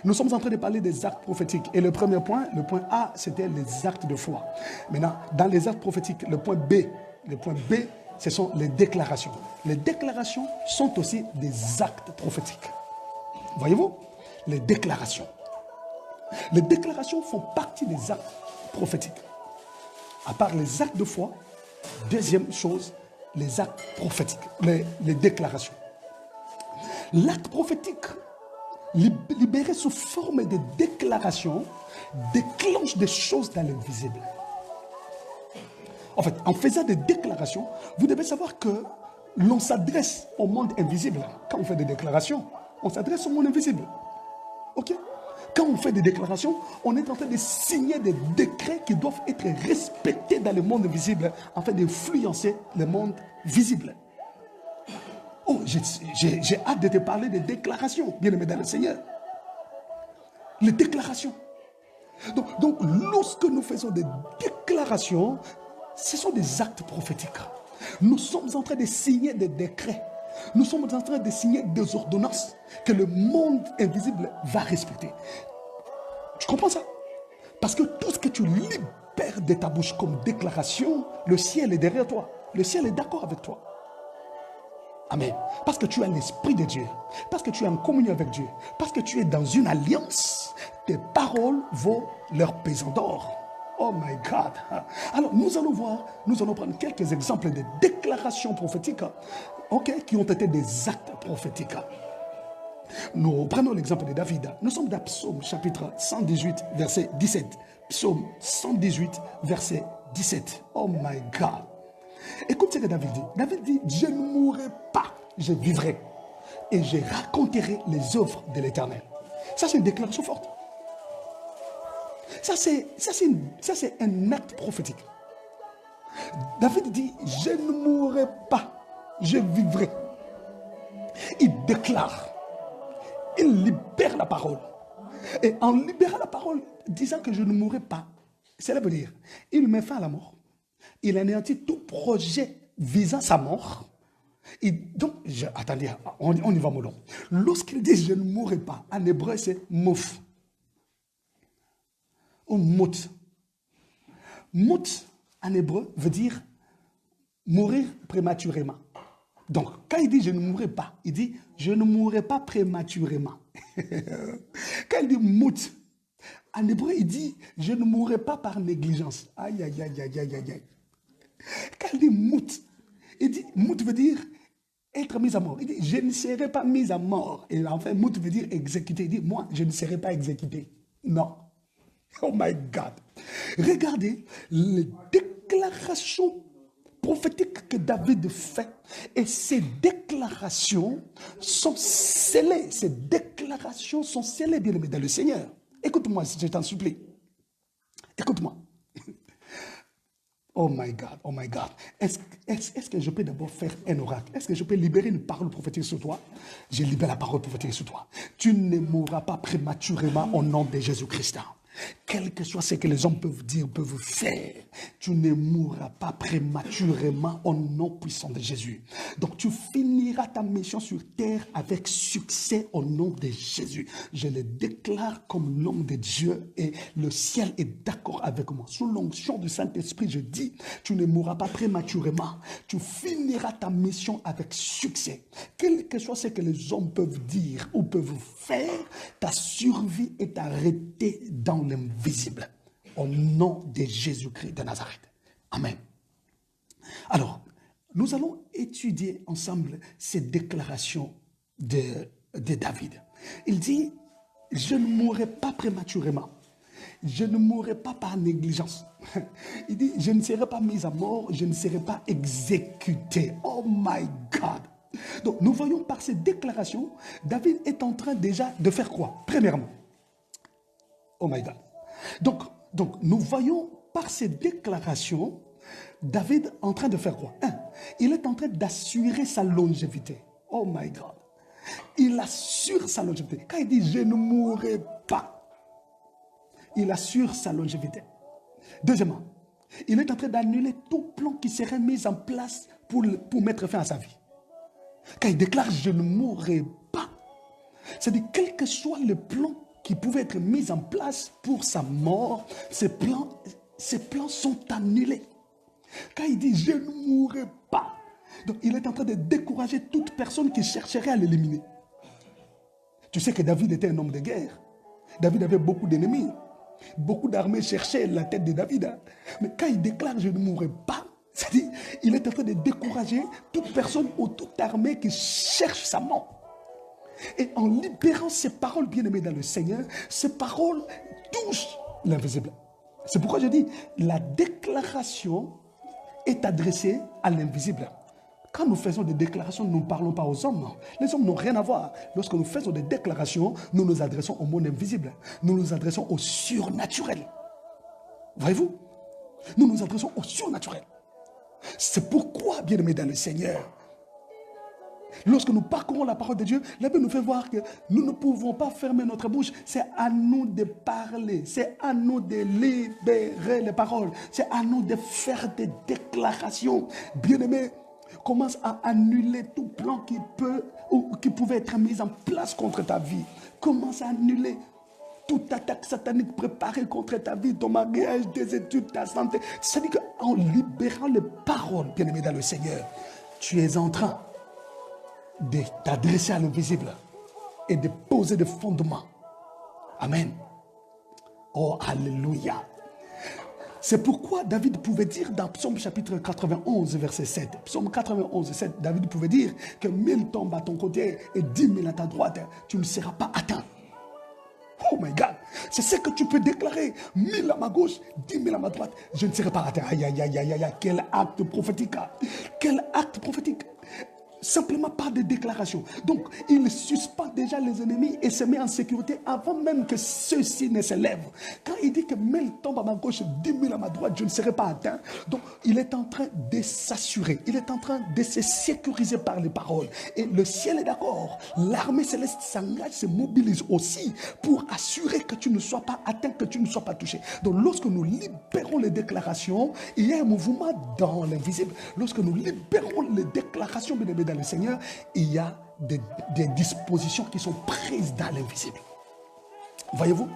Nous sommes en train de parler des actes prophétiques. Et le premier point, le point A, c'était les actes de foi. Maintenant, dans les actes prophétiques, le point B, ce sont les déclarations. Les déclarations sont aussi des actes prophétiques. Voyez-vous? Les déclarations. Les déclarations font partie des actes prophétiques. À part les actes de foi, deuxième chose, les actes prophétiques, les déclarations. L'acte prophétique, libéré sous forme de déclaration, déclenche des choses dans l'invisible. En fait, en faisant des déclarations, vous devez savoir que l'on s'adresse au monde invisible. Quand on fait des déclarations, on s'adresse au monde invisible. Ok? Quand on fait des déclarations, on est en train de signer des décrets qui doivent être respectés dans le monde visible afin d'influencer le monde visible. Oh, j'ai hâte de te parler des déclarations, bien-aimé dans le Seigneur. Les déclarations. Donc, lorsque nous faisons des déclarations, ce sont des actes prophétiques. Nous sommes en train de signer des décrets. Nous sommes en train de signer des ordonnances que le monde invisible va respecter. Tu comprends ça? Parce que tout ce que tu libères de ta bouche comme déclaration, le ciel est derrière toi. Le ciel est d'accord avec toi. Amen. Parce que tu as l'Esprit de Dieu. Parce que tu es en communion avec Dieu. Parce que tu es dans une alliance. Tes paroles vaut leur pesant d'or. Oh my God. Alors nous allons prendre quelques exemples de déclarations prophétiques ok, qui ont été des actes prophétiques. Nous prenons l'exemple de David. Nous sommes dans Psaume chapitre 118, verset 17. Psaume 118, verset 17. Oh my God. Écoute ce que David dit. David dit, je ne mourrai pas, je vivrai. Et je raconterai les œuvres de l'Éternel. Ça, c'est une déclaration forte. Ça, c'est un acte prophétique. David dit, je ne mourrai pas, je vivrai. Il déclare. Il libère la parole. Et en libérant la parole, disant que je ne mourrai pas, cela veut dire, il met fin à la mort. Il anéantit tout projet visant sa mort. Et donc, attendez, on y va mollo. Lorsqu'il dit je ne mourrai pas, en hébreu c'est mouf. Ou mout. Mout, en hébreu, veut dire mourir prématurément. Donc, quand il dit je ne mourrai pas, il dit je ne mourrai pas prématurément. Quand il dit mout, en hébreu, il dit je ne mourrai pas par négligence. Aïe, aïe, aïe, aïe, aïe, aïe. Quand il dit mout, il dit mout veut dire être mis à mort. Il dit je ne serai pas mis à mort. Et enfin, mout veut dire exécuter. Il dit moi, je ne serai pas exécuté. Non. Oh my God. Regardez les déclarations prophétiques que David fait. Et ces déclarations sont scellées. Ces déclarations sont scellées, bien aimés dans le Seigneur. Écoute-moi, je t'en supplie. Écoute-moi. Oh my God, oh my God. Est-ce que je peux d'abord faire un oracle? Est-ce que je peux libérer une parole prophétique sur toi? Je libère la parole prophétique sur toi. Tu ne mourras pas prématurément au nom de Jésus-Christ. Quel que soit ce que les hommes peuvent dire, peuvent faire, tu ne mourras pas prématurément au nom puissant de Jésus. Donc tu finiras ta mission sur terre avec succès au nom de Jésus. Je le déclare comme l'homme de Dieu et le ciel est d'accord avec moi. Sous l'onction du Saint-Esprit, je dis, tu ne mourras pas prématurément. Tu finiras ta mission avec succès. Quel que soit ce que les hommes peuvent dire ou peuvent faire, ta survie est arrêtée dans l'invisible. Au nom de Jésus-Christ de Nazareth. Amen. Alors, nous allons étudier ensemble ces déclarations de David. Il dit, je ne mourrai pas prématurément. Je ne mourrai pas par négligence. Il dit, je ne serai pas mis à mort, je ne serai pas exécuté. Oh my God. Donc, nous voyons par ces déclarations, David est en train déjà de faire quoi? Premièrement, oh my God. Donc, nous voyons par ces déclarations, David en train de faire quoi? Il est en train d'assurer sa longévité. Oh my God. Il assure sa longévité. Quand il dit je ne mourrai pas, il assure sa longévité. Deuxièmement, il est en train d'annuler tout plan qui serait mis en place pour mettre fin à sa vie. Quand il déclare je ne mourrai pas, c'est-à-dire quel que soit le plan qui pouvait être mis en place pour sa mort, ces plans sont annulés. Quand il dit je ne mourrai pas, donc il est en train de décourager toute personne qui chercherait à l'éliminer. Tu sais que David était un homme de guerre. David avait beaucoup d'ennemis. Beaucoup d'armées cherchaient la tête de David. Mais quand il déclare je ne mourrai pas, c'est-à-dire il est en train de décourager toute personne ou toute armée qui cherche sa mort. Et en libérant ces paroles, bien-aimées dans le Seigneur, ces paroles touchent l'invisible. C'est pourquoi je dis, la déclaration est adressée à l'invisible. Quand nous faisons des déclarations, nous ne parlons pas aux hommes. Les hommes n'ont rien à voir. Lorsque nous faisons des déclarations, nous nous adressons au monde invisible. Nous nous adressons au surnaturel. Voyez-vous? Nous nous adressons au surnaturel. C'est pourquoi, bien-aimés dans le Seigneur, lorsque nous parcourons la parole de Dieu, la Bible nous fait voir que nous ne pouvons pas fermer notre bouche. C'est à nous de parler. C'est à nous de libérer les paroles. C'est à nous de faire des déclarations. Bien-aimés, commence à annuler tout plan qui pouvait être mis en place contre ta vie. Commence à annuler toute attaque satanique préparée contre ta vie, ton mariage, tes études, ta santé. C'est-à-dire qu'en libérant les paroles, bien-aimés dans le Seigneur, tu es en train de t'adresser à l'invisible et de poser des fondements. Amen. Oh, alléluia. C'est pourquoi David pouvait dire dans Psaume chapitre 91, verset 7, Psaume 91, 7, David pouvait dire que 1000 tombent à ton côté et 10 000 à ta droite, tu ne seras pas atteint. Oh my God, c'est ce que tu peux déclarer. 1000 à ma gauche, 10 000 à ma droite, je ne serai pas atteint. Aïe, aïe, aïe, aïe, aïe, quel acte prophétique. Quel acte prophétique. Simplement par des déclarations. Donc, il suspend déjà les ennemis et se met en sécurité avant même que ceux-ci ne se lèvent. Quand il dit que 1000 tombent à ma gauche, 10 000 à ma droite, je ne serai pas atteint. Donc, il est en train de s'assurer. Il est en train de se sécuriser par les paroles. Et le ciel est d'accord. L'armée céleste s'engage, se mobilise aussi pour assurer que tu ne sois pas atteint, que tu ne sois pas touché. Donc, lorsque nous libérons les déclarations, il y a un mouvement dans l'invisible. Lorsque nous libérons les déclarations, bien aimés, dans le Seigneur, il y a des dispositions qui sont prises dans l'invisible. Voyez-vous?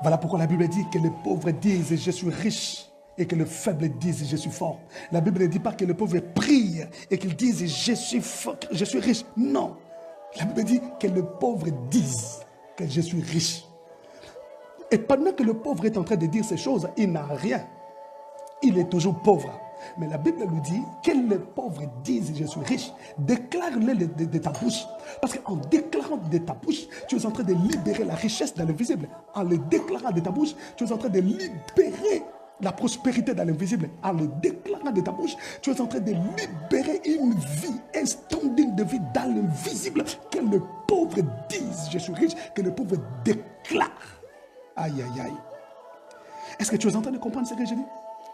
Voilà pourquoi la Bible dit que les pauvres disent je suis riche et que les faibles disent je suis fort. La Bible ne dit pas que les pauvres prient et qu'ils disent je suis fort, je suis riche. Non. La Bible dit que les pauvres disent que je suis riche. Et pendant que le pauvre est en train de dire ces choses, il n'a rien. Il est toujours pauvre. Mais la Bible nous dit que les pauvres disent je suis riche. Déclare-le de ta bouche. Parce qu'en déclarant de ta bouche, tu es en train de libérer la richesse dans l'invisible. En le déclarant de ta bouche, tu es en train de libérer la prospérité dans l'invisible. En le déclarant de ta bouche, tu es en train de libérer une vie, un standing de vie dans l'invisible. Que les pauvres disent je suis riche, que les pauvres déclarent. Aïe, aïe, aïe. Est-ce que tu es en train de comprendre ce que je dis?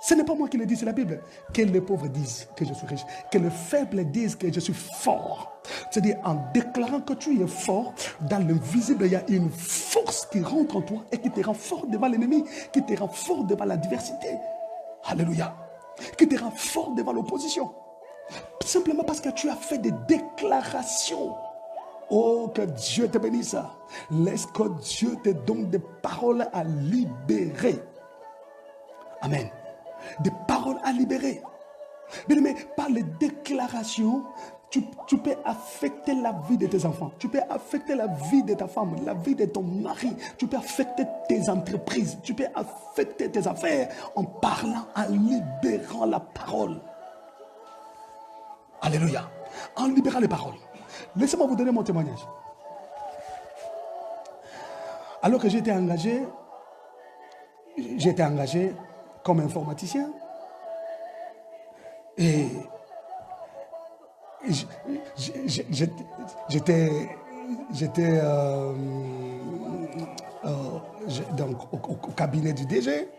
Ce n'est pas moi qui le dis, c'est la Bible. Que les pauvres disent que je suis riche. Que les faibles disent que je suis fort. C'est-à-dire, en déclarant que tu es fort, dans l'invisible, il y a une force qui rentre en toi et qui te rend fort devant l'ennemi, qui te rend fort devant l'adversité. Alléluia. Qui te rend fort devant l'opposition. Simplement parce que tu as fait des déclarations. Oh, que Dieu te bénisse. Laisse que Dieu te donne des paroles à libérer. Amen. Des paroles à libérer. Mais par les déclarations, tu peux affecter la vie de tes enfants. Tu peux affecter la vie de ta femme, la vie de ton mari. Tu peux affecter tes entreprises. Tu peux affecter tes affaires en parlant, en libérant la parole. Alléluia. En libérant les paroles. Laissez-moi vous donner mon témoignage. Alors que j'étais engagé comme informaticien. Et j'étais donc au cabinet du DG,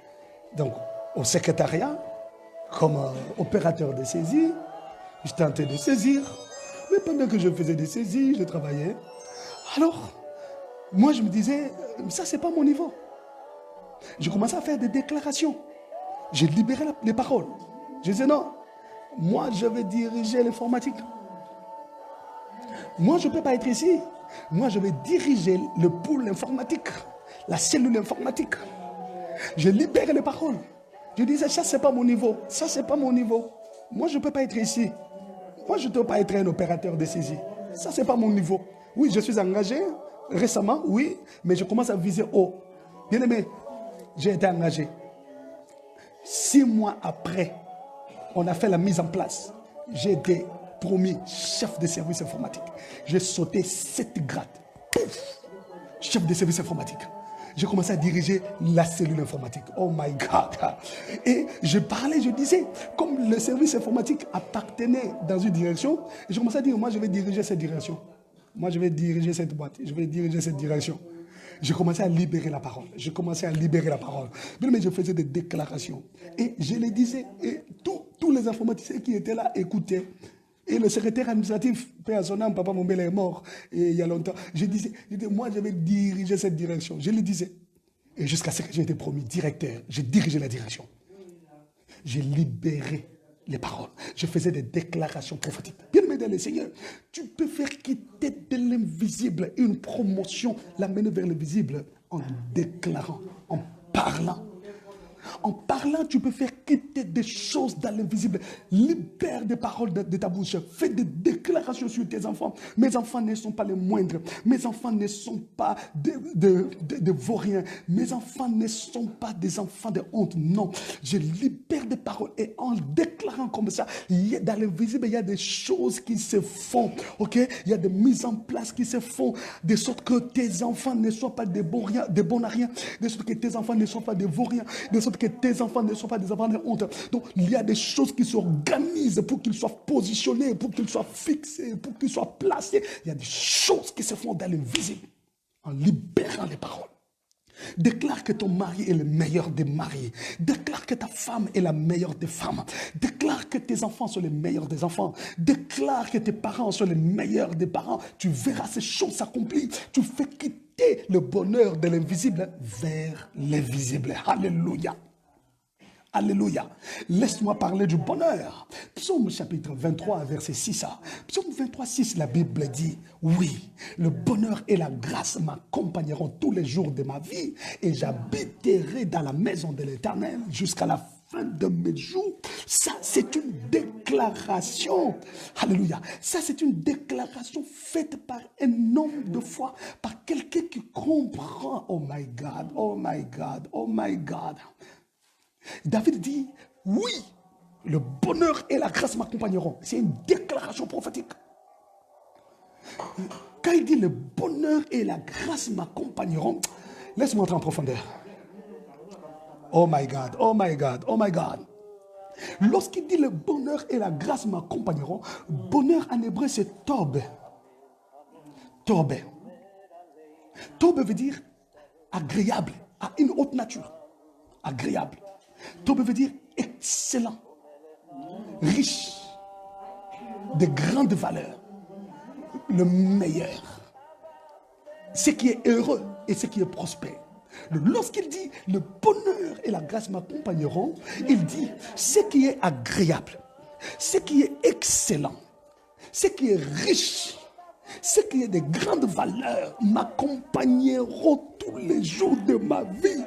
donc au secrétariat, comme opérateur de saisie. Je tentais de saisir, mais pendant que je faisais des saisies, je travaillais. Alors, moi je me disais, ça c'est pas mon niveau. Je commençais à faire des déclarations. J'ai libéré les paroles. Je disais non, moi je vais diriger l'informatique. Moi je ne peux pas être ici. Moi je vais diriger le pôle informatique, la cellule informatique. J'ai libéré les paroles. Je disais ça c'est pas mon niveau. Ça c'est pas mon niveau. Moi je ne peux pas être ici. Moi je ne peux pas être un opérateur de saisie. Ça c'est pas mon niveau. Oui, je suis engagé récemment, oui, mais je commence à viser haut. Bien aimé, j'ai été engagé. 6 mois après, on a fait la mise en place. J'ai été promu chef de service informatique. J'ai sauté 7 grades. Pouf, chef de service informatique. J'ai commencé à diriger la cellule informatique. Oh my God. Et je parlais, je disais, comme le service informatique appartenait dans une direction, je commençais à dire, moi je vais diriger cette direction. Moi je vais diriger cette boîte. Je vais diriger cette direction. Je commençais à libérer la parole. Je commençais à libérer la parole. Mais je faisais des déclarations. Et je les disais. Et tous les informaticiens qui étaient là écoutaient. Et le secrétaire administratif, Père à son âme, Papa Mombele est mort il y a longtemps. Je disais, moi je vais diriger cette direction. Je le disais. Et jusqu'à ce que j'ai été promu directeur, j'ai dirigé la direction. J'ai libéré les paroles. Je faisais des déclarations prophétiques. Bien-aimé dans le Seigneur, tu peux faire quitter de l'invisible une promotion, l'amener vers le visible en déclarant, en parlant. En parlant, tu peux faire quitter des choses dans l'invisible. Libère des paroles de ta bouche. Fais des déclarations sur tes enfants. Mes enfants ne sont pas les moindres. Mes enfants ne sont pas de vauriens. Mes enfants ne sont pas des enfants de honte. Non, je libère des paroles. Et en déclarant comme ça, dans l'invisible, il y a des choses qui se font. Ok? Il y a des mises en place qui se font. De sorte que tes enfants ne soient pas des bons à rien. De sorte que tes enfants ne soient pas des vauriens. De sorte que tes enfants ne soient pas des enfants de honte. Donc, il y a des choses qui s'organisent pour qu'ils soient positionnés, pour qu'ils soient fixés, pour qu'ils soient placés. Il y a des choses qui se font dans l'invisible en libérant les paroles. Déclare que ton mari est le meilleur des mariés. Déclare que ta femme est la meilleure des femmes. Déclare que tes enfants sont les meilleurs des enfants. Déclare que tes parents sont les meilleurs des parents. Tu verras ces choses s'accomplir. Tu fais quitter le bonheur de l'invisible vers l'invisible. Alléluia. Alléluia. Laisse-moi parler du bonheur. Psaume chapitre 23, verset 6. Psaume 23, 6, la Bible dit, oui, le bonheur et la grâce m'accompagneront tous les jours de ma vie et j'habiterai dans la maison de l'Éternel jusqu'à la fin de mes jours. Ça, c'est une déclaration. Alléluia. Ça, c'est une déclaration faite par un homme de foi, par quelqu'un qui comprend. Oh my God, oh my God, oh my God. David dit, oui, le bonheur et la grâce m'accompagneront. C'est une déclaration prophétique. Quand il dit le bonheur et la grâce m'accompagneront, laisse-moi entrer en profondeur. Oh my God, oh my God, oh my God. Lorsqu'il dit le bonheur et la grâce m'accompagneront, bonheur en hébreu c'est tob. Tob. Tob veut dire agréable, à une haute nature. Agréable. Tob veut dire excellent, riche, de grande valeur, le meilleur, ce qui est heureux et ce qui est prospère. Lorsqu'il dit le bonheur et la grâce m'accompagneront, il dit ce qui est agréable, ce qui est excellent, ce qui est riche, ce qui est de grandes valeurs m'accompagneront tous les jours de ma vie.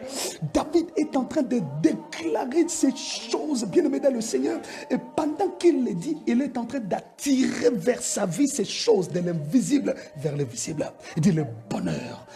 David est en train de déclarer ces choses, bien-aimé dans le Seigneur. Et pendant qu'il les dit, il est en train d'attirer vers sa vie ces choses de l'invisible vers le visible. Il dit le bonheur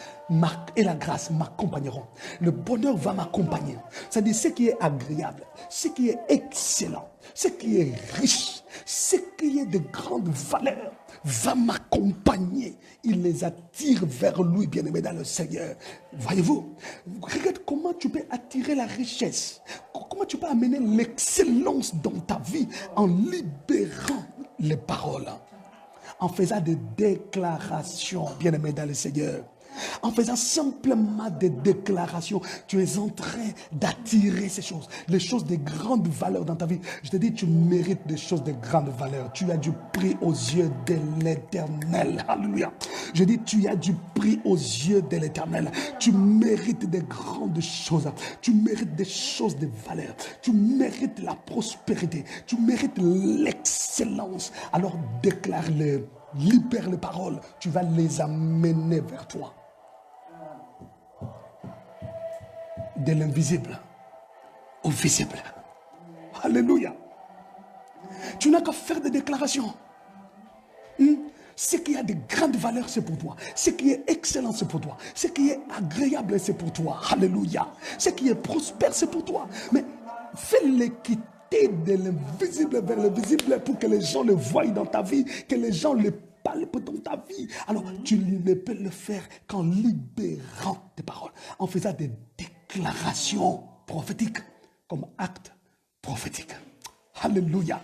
et la grâce m'accompagneront. Le bonheur va m'accompagner. C'est-à-dire ce qui est agréable, ce qui est excellent, ce qui est riche, ce qui est de grande valeur va m'accompagner. Il les attire vers lui, bien-aimé dans le Seigneur. Voyez-vous, regarde comment tu peux attirer la richesse, comment tu peux amener l'excellence dans ta vie en libérant les paroles, en faisant des déclarations, bien-aimé dans le Seigneur. En faisant simplement des déclarations, tu es en train d'attirer ces choses, les choses de grande valeur dans ta vie. Je te dis, tu mérites des choses de grande valeur. Tu as du prix aux yeux de l'Éternel. Alléluia. Je dis, tu as du prix aux yeux de l'Éternel. Tu mérites des grandes choses. Tu mérites des choses de valeur. Tu mérites la prospérité. Tu mérites l'excellence. Alors déclare-le. Libère les paroles. Tu vas les amener vers toi. De l'invisible au visible. Alléluia. Tu n'as qu'à faire des déclarations. Ce qui a de grandes valeurs, c'est pour toi. Ce qui est excellent, c'est pour toi. Ce qui est agréable, c'est pour toi. Alléluia. Ce qui est prospère, c'est pour toi. Mais fais-le quitter de l'invisible vers le visible pour que les gens le voient dans ta vie, que les gens le parlent dans ta vie. Alors, tu ne peux le faire qu'en libérant tes paroles, en faisant des déclarations prophétiques comme acte prophétique. Alléluia.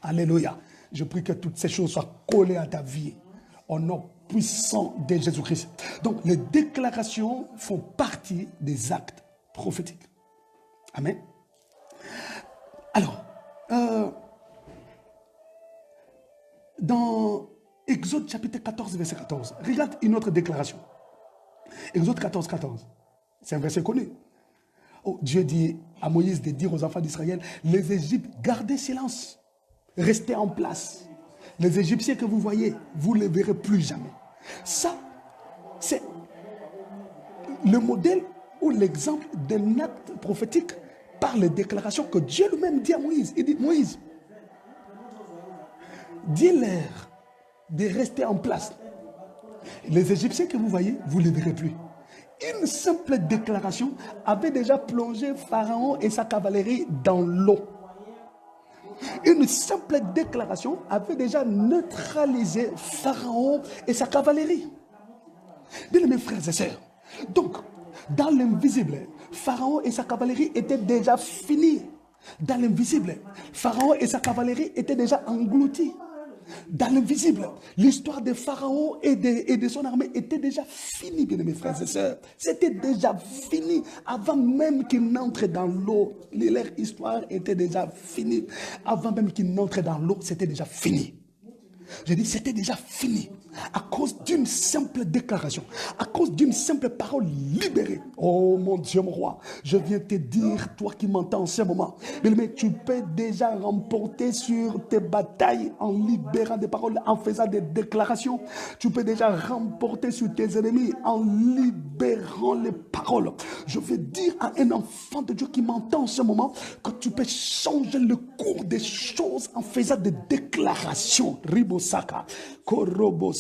Alléluia. Je prie que toutes ces choses soient collées à ta vie au nom puissant de Jésus-Christ. Donc, les déclarations font partie des actes prophétiques. Amen. Alors, dans Exode chapitre 14, verset 14, regarde une autre déclaration. Exode 14, 14. C'est un verset connu. Oh, Dieu dit à Moïse de dire aux enfants d'Israël, les Égyptiens, gardez silence, restez en place. Les Égyptiens que vous voyez, vous ne les verrez plus jamais. Ça, c'est le modèle ou l'exemple d'un acte prophétique par les déclarations que Dieu lui-même dit à Moïse. Il dit, Moïse, dis-leur de rester en place. Les Égyptiens que vous voyez, vous ne les verrez plus. Une simple déclaration avait déjà plongé Pharaon et sa cavalerie dans l'eau. Une simple déclaration avait déjà neutralisé Pharaon et sa cavalerie. Bien mes frères et sœurs, donc, dans l'invisible, Pharaon et sa cavalerie étaient déjà finis. Dans l'invisible, Pharaon et sa cavalerie étaient déjà engloutis. Dans l'invisible, l'histoire de Pharaon et de son armée était déjà finie, bien mes frères et sœurs. C'était déjà fini avant même qu'ils n'entrent dans l'eau. Leur histoire était déjà finie. Avant même qu'ils n'entrent dans l'eau, c'était déjà fini. Je dis, c'était déjà fini. À cause d'une simple déclaration, à cause d'une simple parole libérée. Oh mon Dieu, mon roi, je viens te dire, toi qui m'entends en ce moment, mais tu peux déjà remporter sur tes batailles en libérant des paroles, en faisant des déclarations. Tu peux déjà remporter sur tes ennemis en libérant les paroles. Je veux dire à un enfant de Dieu qui m'entend en ce moment que tu peux changer le cours des choses en faisant des déclarations. Ribosaka, Korobo.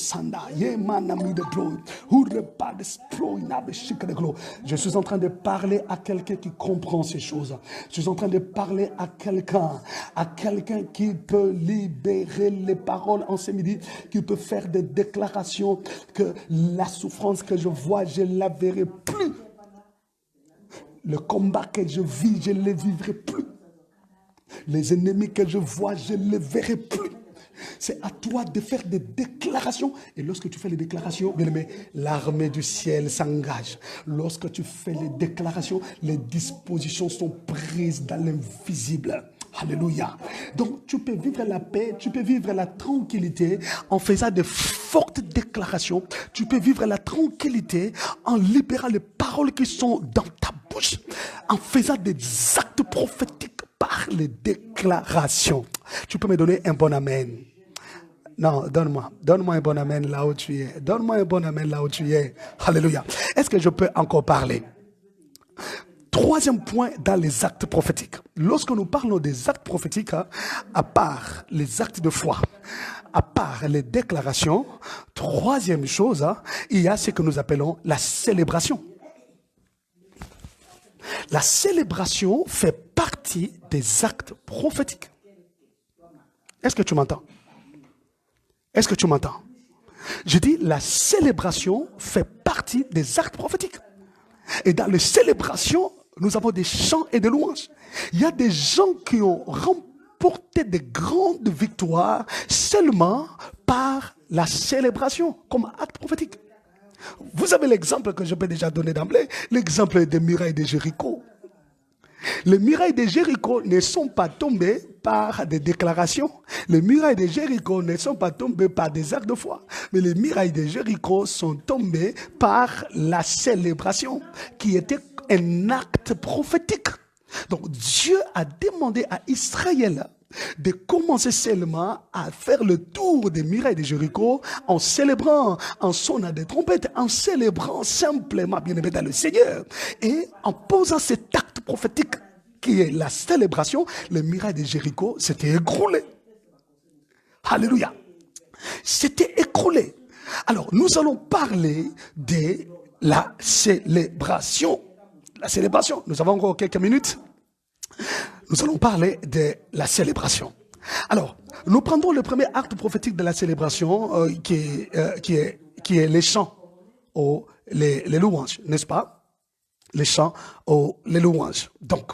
Je suis en train de parler à quelqu'un qui comprend ces choses. Je suis en train de parler à quelqu'un qui peut libérer les paroles en ce midi, qui peut faire des déclarations que la souffrance que je vois, je ne la verrai plus. Le combat que je vis, je ne le vivrai plus. Les ennemis que je vois, je ne les verrai plus. C'est à toi de faire des déclarations. Et lorsque tu fais les déclarations, bien aimé, l'armée du ciel s'engage. Lorsque tu fais les déclarations, les dispositions sont prises dans l'invisible. Alléluia. Donc, tu peux vivre la paix, tu peux vivre la tranquillité en faisant de fortes déclarations. Tu peux vivre la tranquillité en libérant les paroles qui sont dans ta bouche, en faisant des actes prophétiques par les déclarations. Tu peux me donner un bon amen? Non, donne-moi un bon amen là où tu es. Donne-moi un bon amen là où tu es. Alléluia. Est-ce que je peux encore parler? Troisième point dans les actes prophétiques. Lorsque nous parlons des actes prophétiques, à part les actes de foi, à part les déclarations, troisième chose, il y a ce que nous appelons la célébration. La célébration fait partie des actes prophétiques. Est-ce que tu m'entends? Est-ce que tu m'entends? Je dis, la célébration fait partie des actes prophétiques. Et dans les célébrations, nous avons des chants et des louanges. Il y a des gens qui ont remporté de grandes victoires seulement par la célébration, comme acte prophétique. Vous avez l'exemple que je peux déjà donner d'emblée, l'exemple des murailles de Jéricho. Les murailles de Jéricho ne sont pas tombées par des déclarations. Les murailles de Jéricho ne sont pas tombées par des actes de foi. Mais les murailles de Jéricho sont tombées par la célébration, qui était un acte prophétique. Donc Dieu a demandé à Israël de commencer seulement à faire le tour des murailles de Jéricho en célébrant, en sonnant des trompettes, en célébrant simplement, bien aimé dans le Seigneur. Et en posant cet acte prophétique qui est la célébration, les murailles de Jéricho s'étaient écroulées. Alléluia. C'était écroulé. Alors, nous allons parler de la célébration. La célébration, nous avons encore quelques minutes. Nous allons parler de la célébration. Alors, nous prendrons le premier acte prophétique de la célébration qui est les chants ou les louanges, n'est-ce pas? Les chants ou les louanges. Donc,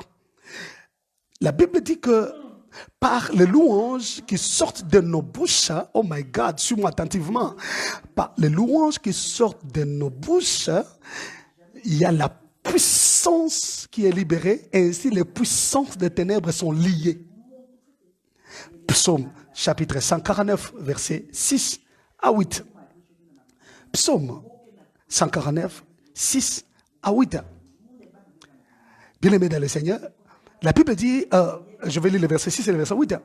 la Bible dit que par les louanges qui sortent de nos bouches, oh my God, suis-moi attentivement, par les louanges qui sortent de nos bouches, il y a la puissance qui est libérée et ainsi les puissances des ténèbres sont liées. Psaume chapitre 149, versets 6 à 8. Psaume 149, 6 à 8. Bien-aimés dans le Seigneur, la Bible dit, je vais lire le verset 6 et le verset 8.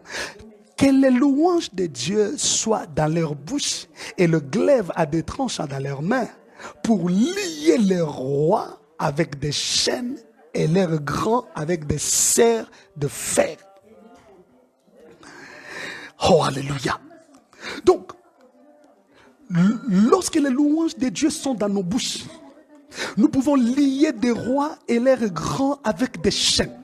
Que les louanges de Dieu soient dans leur bouche et le glaive à des tranchants dans leurs mains pour lier les rois avec des chaînes et l'air grand avec des serres de fer. Oh, alléluia. Donc, lorsque les louanges de Dieu sont dans nos bouches, nous pouvons lier des rois et l'air grand avec des chaînes.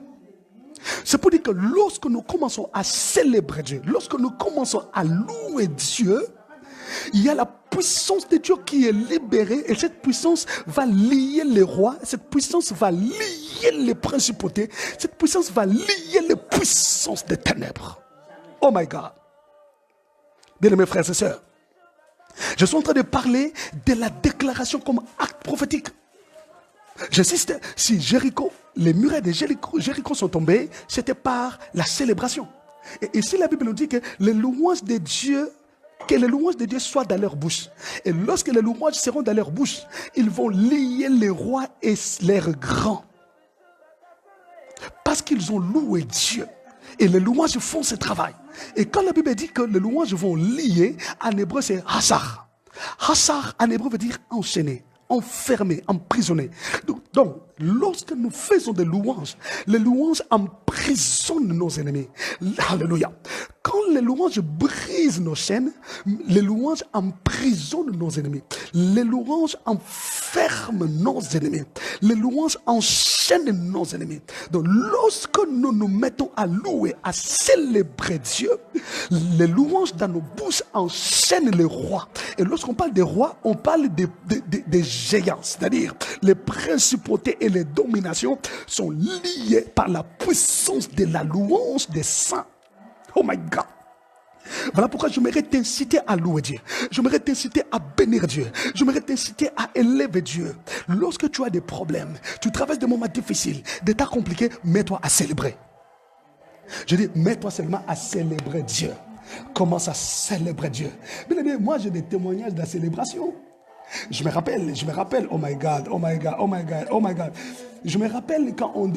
C'est pour dire que lorsque nous commençons à célébrer Dieu, lorsque nous commençons à louer Dieu, il y a la puissance de Dieu qui est libérée et cette puissance va lier les rois, cette puissance va lier les principautés, cette puissance va lier les puissances des ténèbres. Oh my God. Bien-aimés frères et sœurs, je suis en train de parler de la déclaration comme acte prophétique. J'insiste, si Jéricho, les murailles de Jéricho sont tombés, c'était par la célébration. Et ici la Bible nous dit que les louanges de Dieu, soient dans leur bouche. Et lorsque les louanges seront dans leur bouche, ils vont lier les rois et leurs grands. Parce qu'ils ont loué Dieu. Et les louanges font ce travail. Et quand la Bible dit que les louanges vont lier, en hébreu c'est Hassar. Hassar en hébreu veut dire enchaîner, enfermer, emprisonner. Donc, lorsque nous faisons des louanges, les louanges emprisonnent nos ennemis. Alléluia. Quand les louanges brisent nos chaînes, les louanges emprisonnent nos ennemis. Les louanges enferment nos ennemis. Les louanges enchaînent nos ennemis. Donc, lorsque nous nous mettons à louer, à célébrer Dieu, les louanges dans nos bouches enchaînent les rois. Et lorsqu'on parle des rois, on parle des géants. C'est-à-dire, les principautés et les dominations sont liées par la puissance de la louange des saints. Oh my God. Voilà pourquoi j'aimerais t'inciter à louer Dieu. J'aimerais t'inciter à bénir Dieu. J'aimerais t'inciter à élever Dieu. Lorsque tu as des problèmes, tu traverses des moments difficiles, des temps compliqués, mets-toi à célébrer. Je dis, mets-toi seulement à célébrer Dieu. Commence à célébrer Dieu. Bien, moi j'ai des témoignages de la célébration. Je me rappelle, oh my God, oh my God, oh my God, oh my God. Je me rappelle quand on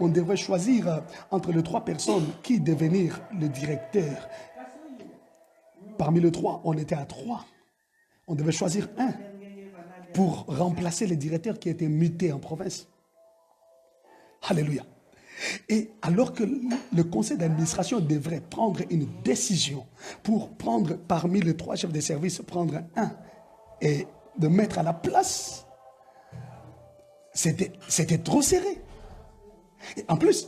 devrait choisir entre les 3 personnes qui devenir le directeur. Parmi les 3, on était à 3. On devait choisir un pour remplacer le directeur qui était muté en province. Alléluia. Et alors que le conseil d'administration devrait prendre une décision pour prendre parmi les 3 chefs de service, prendre un et de mettre à la place, c'était trop serré. Et en plus,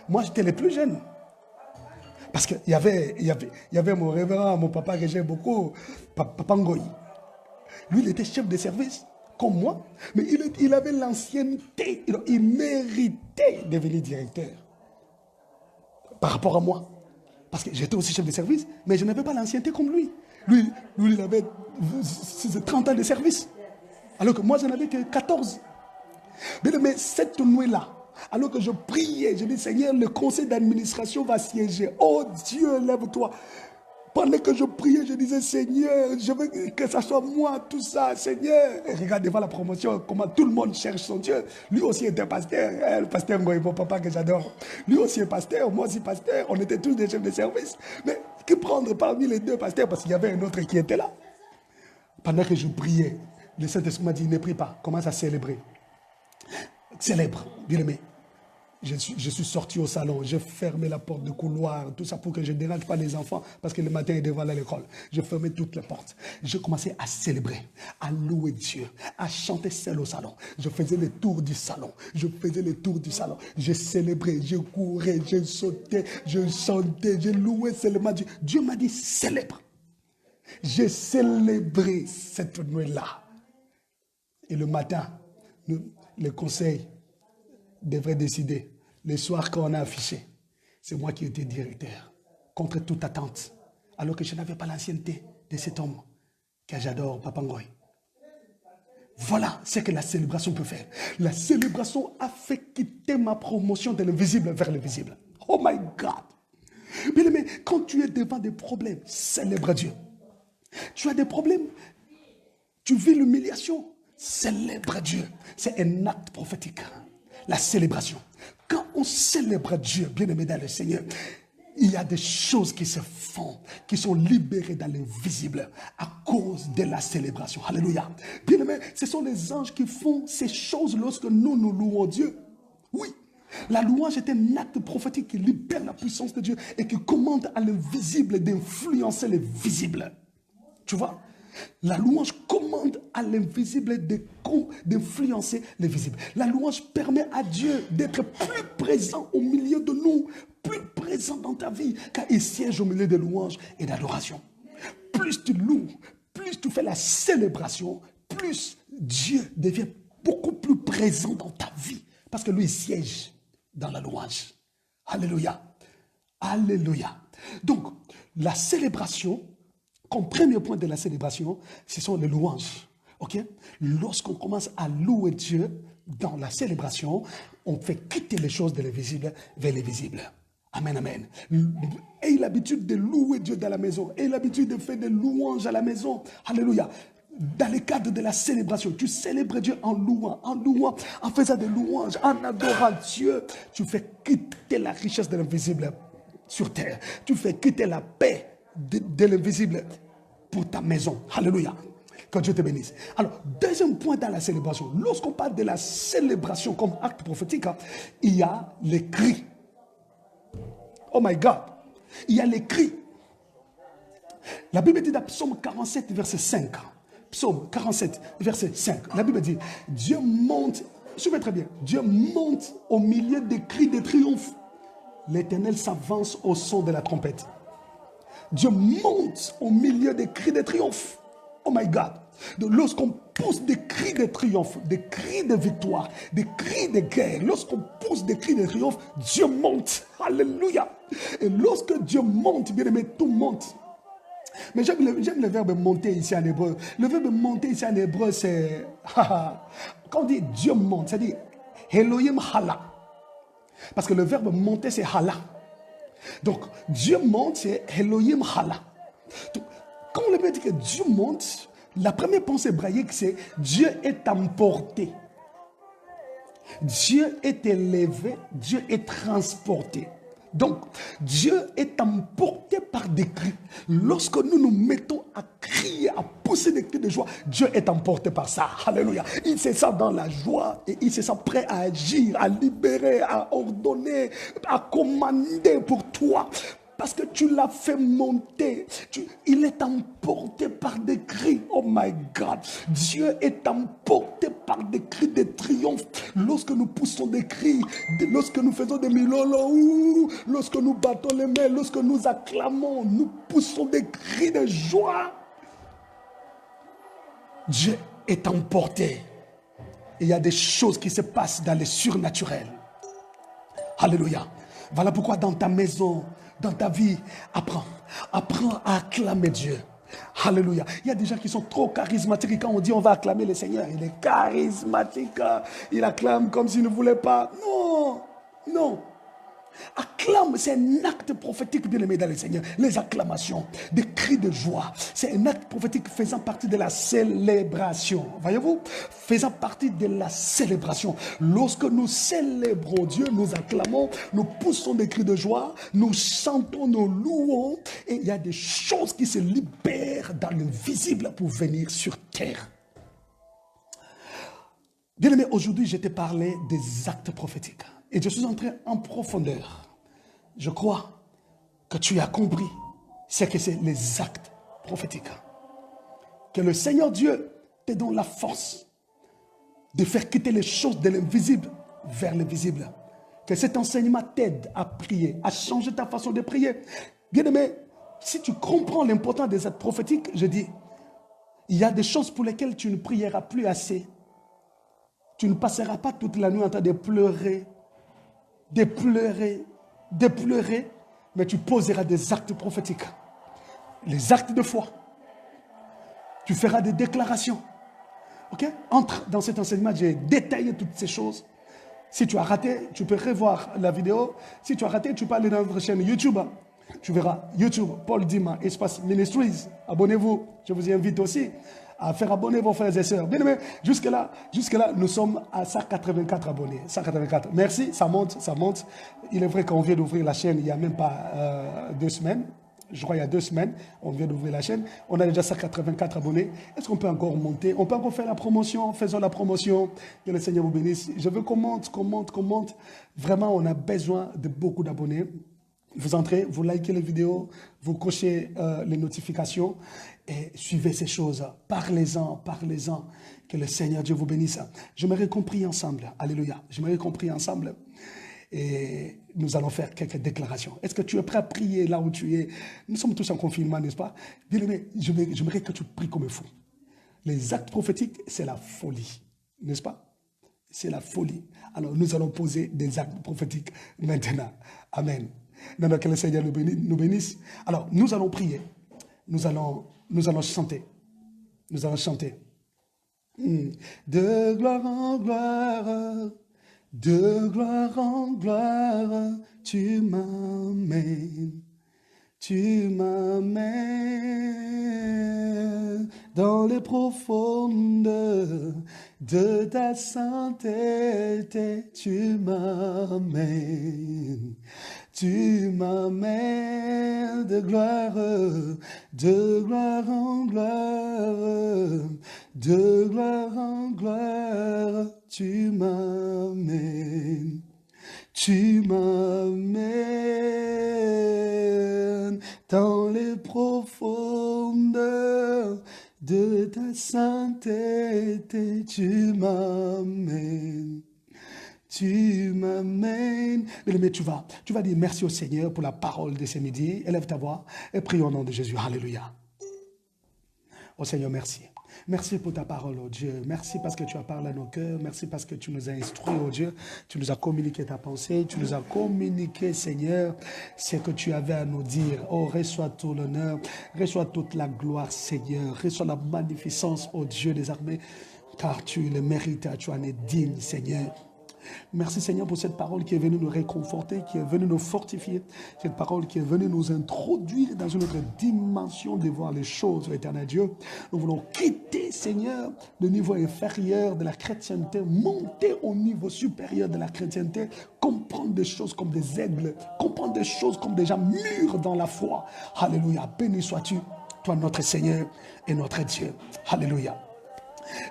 moi j'étais le plus jeune. Parce qu'il y avait mon révérend, mon papa que j'aime beaucoup, Papa Ngoï. Lui, il était chef de service, comme moi, mais il avait l'ancienneté. Il méritait de devenir directeur. Par rapport à moi. Parce que j'étais aussi chef de service, mais je n'avais pas l'ancienneté comme lui. Lui, il avait 30 ans de service. Alors que moi, je n'avais que 14. Mais cette nuit-là, alors que je priais, je dis, Seigneur, le conseil d'administration va siéger. Oh Dieu, lève-toi. Pendant que je priais, je disais, Seigneur, je veux que ça soit moi, tout ça, Seigneur. Et regarde devant la promotion, comment tout le monde cherche son Dieu. Lui aussi était pasteur, le pasteur Ngoï, mon papa que j'adore. Lui aussi est pasteur, moi aussi pasteur. On était tous des chefs de service. Mais que prendre parmi les 2 pasteurs, parce qu'il y avait un autre qui était là. Pendant que je priais, le Saint-Esprit m'a dit, ne prie pas, commence à célébrer. Célèbre, bien aimé. Je suis sorti au salon, j'ai fermé la porte de couloir, tout ça pour que je ne dérange pas les enfants, parce que le matin, ils devaient aller à l'école. J'ai fermé toutes les portes. J'ai commencé à célébrer, à louer Dieu, à chanter seul au salon. Je faisais le tour du salon. J'ai célébré, je courais, je sautais, je chantais, je louais seulement Dieu. Dieu m'a dit, célèbre. J'ai célébré cette nuit-là. Et le matin, le conseil devrait décider. Le soir, quand on a affiché, c'est moi qui étais directeur, contre toute attente, alors que je n'avais pas l'ancienneté de cet homme que j'adore, Papa Ngoï. Voilà ce que la célébration peut faire. La célébration a fait quitter ma promotion de l'invisible vers le visible. Oh my God! Mais quand tu es devant des problèmes, célèbre Dieu. Tu as des problèmes, tu vis l'humiliation, célèbre Dieu. C'est un acte prophétique. La célébration. Quand on célèbre Dieu, bien-aimé dans le Seigneur, Il y a des choses qui se font, qui sont libérées dans l'invisible à cause de la célébration. Alléluia. Bien-aimés, ce sont les anges qui font ces choses lorsque nous louons Dieu. Oui. La louange est un acte prophétique qui libère la puissance de Dieu et qui commande à l'invisible d'influencer les visibles. Tu vois? La louange commande à l'invisible d'influencer les visibles. La louange permet à Dieu d'être plus présent au milieu de nous, plus présent dans ta vie, car il siège au milieu des louanges et d'adoration. Plus tu loues, plus tu fais la célébration, plus Dieu devient beaucoup plus présent dans ta vie, parce que lui, il siège dans la louange. Alléluia. Alléluia. Donc, la célébration, comme premier point de la célébration, ce sont les louanges. Okay? Lorsqu'on commence à louer Dieu dans la célébration, on fait quitter les choses de l'invisible vers les visibles. Amen, amen. Ayez l'habitude de louer Dieu dans la maison. Ayez l'habitude de faire des louanges à la maison. Alléluia. Dans le cadre de la célébration, tu célèbres Dieu en louant, en faisant des louanges, en adorant Dieu. Tu fais quitter la richesse de l'invisible sur terre. Tu fais quitter la paix de l'invisible pour ta maison. Alléluia. Que Dieu te bénisse. Alors, deuxième point dans la célébration. Lorsqu'on parle de la célébration comme acte prophétique, il y a les cris. Oh my God. Il y a les cris. La Bible dit dans Psaume 47, verset 5. Psaume 47, verset 5. La Bible dit, Dieu monte, suivez très bien, Dieu monte au milieu des cris de triomphe. L'Éternel s'avance au son de la trompette. Dieu monte au milieu des cris de triomphe. Oh my God. Donc, lorsqu'on pousse des cris de triomphe, des cris de victoire, des cris de guerre, lorsqu'on pousse des cris de triomphe, Dieu monte. Alléluia. Et lorsque Dieu monte, bien aimé, tout monte. Mais j'aime le verbe monter ici en hébreu. Le verbe monter ici en hébreu, c'est... Quand on dit Dieu monte, ça dit Elohim hala. Parce que le verbe monter, c'est hala. Donc, Dieu monte, c'est Elohim hala. Donc, quand on dit que Dieu monte, la première pensée hébraïque, c'est Dieu est emporté. Dieu est élevé, Dieu est transporté. Donc, Dieu est emporté par des cris. Lorsque nous nous mettons à crier, à pousser des cris de joie, Dieu est emporté par ça. Alléluia. Il se sent dans la joie et il se sent prêt à agir, à libérer, à ordonner, à commander pour toi. Parce que tu l'as fait monter. Il est emporté par des cris. Oh my God. Dieu est emporté par des cris de triomphe. Lorsque nous poussons des cris, lorsque nous faisons des milolo, lorsque nous battons les mains, lorsque nous acclamons, nous poussons des cris de joie. Dieu est emporté. Il y a des choses qui se passent dans le surnaturel. Alléluia. Voilà pourquoi dans ta maison, dans ta vie, apprends à acclamer Dieu. Alléluia. Il y a des gens qui sont trop charismatiques. Quand on dit on va acclamer le Seigneur, il est charismatique. Il acclame comme s'il ne voulait pas. Non, non. Acclame, c'est un acte prophétique bien aimé dans le Seigneur. Les acclamations, des cris de joie, c'est un acte prophétique faisant partie de la célébration. Voyez-vous, faisant partie de la célébration. Lorsque nous célébrons Dieu, nous acclamons, nous poussons des cris de joie, nous chantons, nous louons, et il y a des choses qui se libèrent dans le visible pour venir sur terre. Bien aimé, aujourd'hui, je t'ai parlé des actes prophétiques. Et je suis entré en profondeur. Je crois que tu as compris ce que c'est les actes prophétiques. Que le Seigneur Dieu te donne la force de faire quitter les choses de l'invisible vers le visible. Que cet enseignement t'aide à prier, à changer ta façon de prier. Bien aimé, si tu comprends l'importance des actes prophétiques, je dis, il y a des choses pour lesquelles tu ne prieras plus assez. Tu ne passeras pas toute la nuit en train de pleurer, mais tu poseras des actes prophétiques. Les actes de foi. Tu feras des déclarations. Ok? Entre dans cet enseignement, j'ai détaillé toutes ces choses. Si tu as raté, tu peux revoir la vidéo. Si tu as raté, tu peux aller dans notre chaîne YouTube. Tu verras YouTube, Paul Dima, Espace Ministries. Abonnez-vous. Je vous y invite aussi à faire abonner vos frères et sœurs. Bien aimé, jusque-là, nous sommes à 184 abonnés. 184. Merci, ça monte, ça monte. Il est vrai qu'on vient d'ouvrir la chaîne il n'y a même pas 2 semaines. Je crois il y a 2 semaines, on vient d'ouvrir la chaîne. On a déjà 184 abonnés. Est-ce qu'on peut encore monter? On peut encore faire la promotion. Faisons la promotion. Que le Seigneur vous bénisse. Je veux qu'on monte. Vraiment, on a besoin de beaucoup d'abonnés. Vous entrez, vous likez les vidéos, vous cochez les notifications et suivez ces choses. Parlez-en. Que le Seigneur Dieu vous bénisse. J'aimerais qu'on prie ensemble. Alléluia. J'aimerais qu'on prie ensemble. Et nous allons faire quelques déclarations. Est-ce que tu es prêt à prier là où tu es? Nous sommes tous en confinement, n'est-ce pas? Bien-aimé, j'aimerais que tu pries comme il faut. Les actes prophétiques, c'est la folie, n'est-ce pas? C'est la folie. Alors, nous allons poser des actes prophétiques maintenant. Amen. Maintenant que le Seigneur nous bénisse. Alors, nous allons prier. Nous allons chanter. Nous allons chanter. De gloire en gloire. De gloire en gloire, tu m'amènes dans les profondes de ta sainteté, tu m'amènes de gloire en gloire, de gloire en gloire, tu m'amènes dans les profondes de ta sainteté, tu m'amènes. Mais tu vas dire merci au Seigneur pour la parole de ce midi. Élève ta voix et prie au nom de Jésus. Alléluia. Oh Seigneur, merci. Merci pour ta parole, oh Dieu. Merci parce que tu as parlé à nos cœurs. Merci parce que tu nous as instruits, oh Dieu. Tu nous as communiqué ta pensée. Tu nous as communiqué, Seigneur, ce que tu avais à nous dire. Oh, reçois tout l'honneur. Reçois toute la gloire, Seigneur. Reçois la magnificence, oh Dieu des armées. Car tu le mérites, tu en es digne, Seigneur. Merci Seigneur pour cette parole qui est venue nous réconforter, qui est venue nous fortifier, cette parole qui est venue nous introduire dans une autre dimension de voir les choses, l'éternel Dieu. Nous voulons quitter Seigneur le niveau inférieur de la chrétienté, monter au niveau supérieur de la chrétienté, comprendre des choses comme des aigles, comprendre des choses comme des gens mûrs dans la foi. Alléluia, béni sois-tu, toi notre Seigneur et notre Dieu. Alléluia.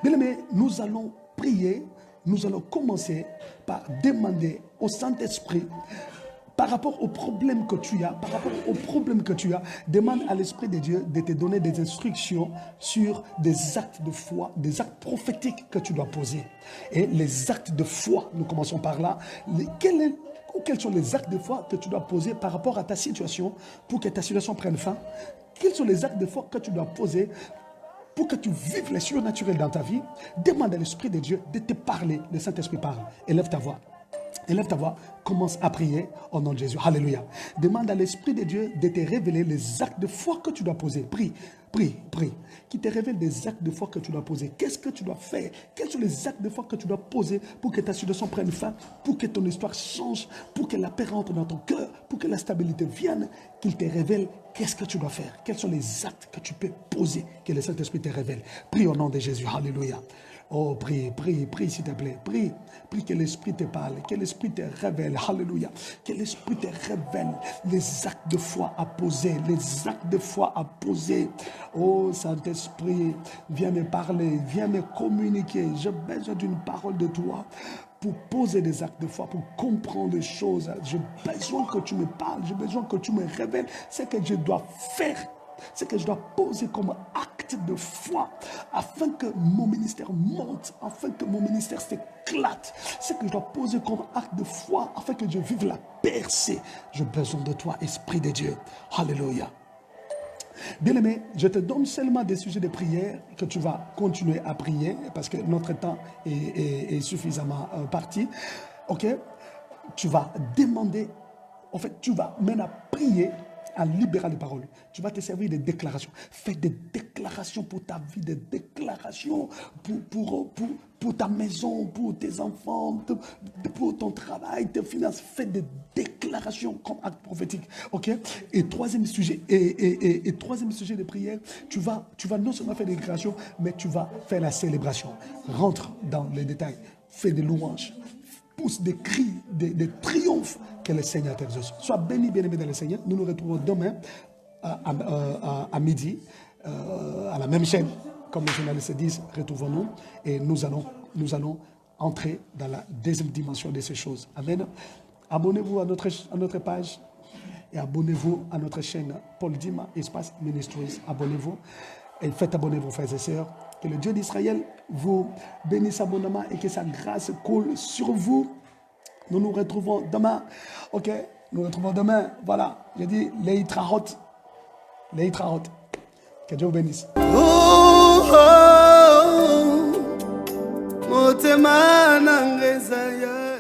Bien-aimés, nous allons prier. Nous allons commencer par demander au Saint-Esprit, par rapport au problème que tu as, demande à l'Esprit de Dieu de te donner des instructions sur des actes de foi, des actes prophétiques que tu dois poser. Et les actes de foi, nous commençons par là. Quels sont les actes de foi que tu dois poser par rapport à ta situation pour que ta situation prenne fin? Quels sont les actes de foi que tu dois poser pour que tu vives les surnaturels dans ta vie? Demande à l'Esprit de Dieu de te parler. Le Saint-Esprit parle. Élève ta voix. Élève ta voix. Commence à prier au nom de Jésus. Alléluia. Demande à l'Esprit de Dieu de te révéler les actes de foi que tu dois poser. Prie. Qui te révèle des actes de foi que tu dois poser. Qu'est-ce que tu dois faire? Quels sont les actes de foi que tu dois poser pour que ta situation prenne fin, pour que ton histoire change, pour que la paix rentre dans ton cœur, pour que la stabilité vienne, qu'il te révèle qu'est-ce que tu dois faire. Quels sont les actes que tu peux poser, que le Saint-Esprit te révèle. Prie au nom de Jésus. Alléluia. Oh, prie s'il te plaît. Prie que l'Esprit te parle, que l'Esprit te révèle. Alléluia. Que l'Esprit te révèle les actes de foi à poser, les actes de foi à poser. Oh, Saint-Esprit, viens me parler, viens me communiquer. J'ai besoin d'une parole de toi pour poser des actes de foi, pour comprendre les choses. J'ai besoin que tu me parles, j'ai besoin que tu me révèles ce que je dois faire, ce que je dois poser comme acte de foi, afin que mon ministère monte, afin que mon ministère s'éclate, ce que je dois poser comme acte de foi, afin que je vive la percée. J'ai besoin de toi, Esprit de Dieu. Alléluia. Bien-aimé, je te donne seulement des sujets de prière que tu vas continuer à prier parce que notre temps est suffisamment parti. Ok? Tu vas demander, en fait, tu vas maintenant prier en libérant les paroles. Tu vas te servir des déclarations. Fais des déclarations pour ta vie, des déclarations pour ta maison, pour tes enfants, pour ton travail, tes finances. Fais des déclarations comme acte prophétique. Ok? Et troisième sujet, troisième sujet de prière, tu vas non seulement faire des déclarations, mais tu vas faire la célébration. Rentre dans les détails. Fais des louanges. Pousse des cris, des triomphes que le Seigneur t'exauce. Sois béni, bien-aimé dans le Seigneur. Nous nous retrouvons demain à midi, à la même chaîne, comme les journalistes disent, retrouvons-nous et nous allons entrer dans la deuxième dimension de ces choses. Amen. Abonnez-vous à notre page et abonnez-vous à notre chaîne Paul Dima, Espace Ministries. Abonnez-vous et faites abonner vos frères et sœurs. Que le Dieu d'Israël vous bénisse abondamment et que sa grâce coule sur vous. Nous nous retrouvons demain. Ok, nous nous retrouvons demain. Voilà, j'ai dit les Trahot. Que Dieu vous bénisse. Motema nangezaya.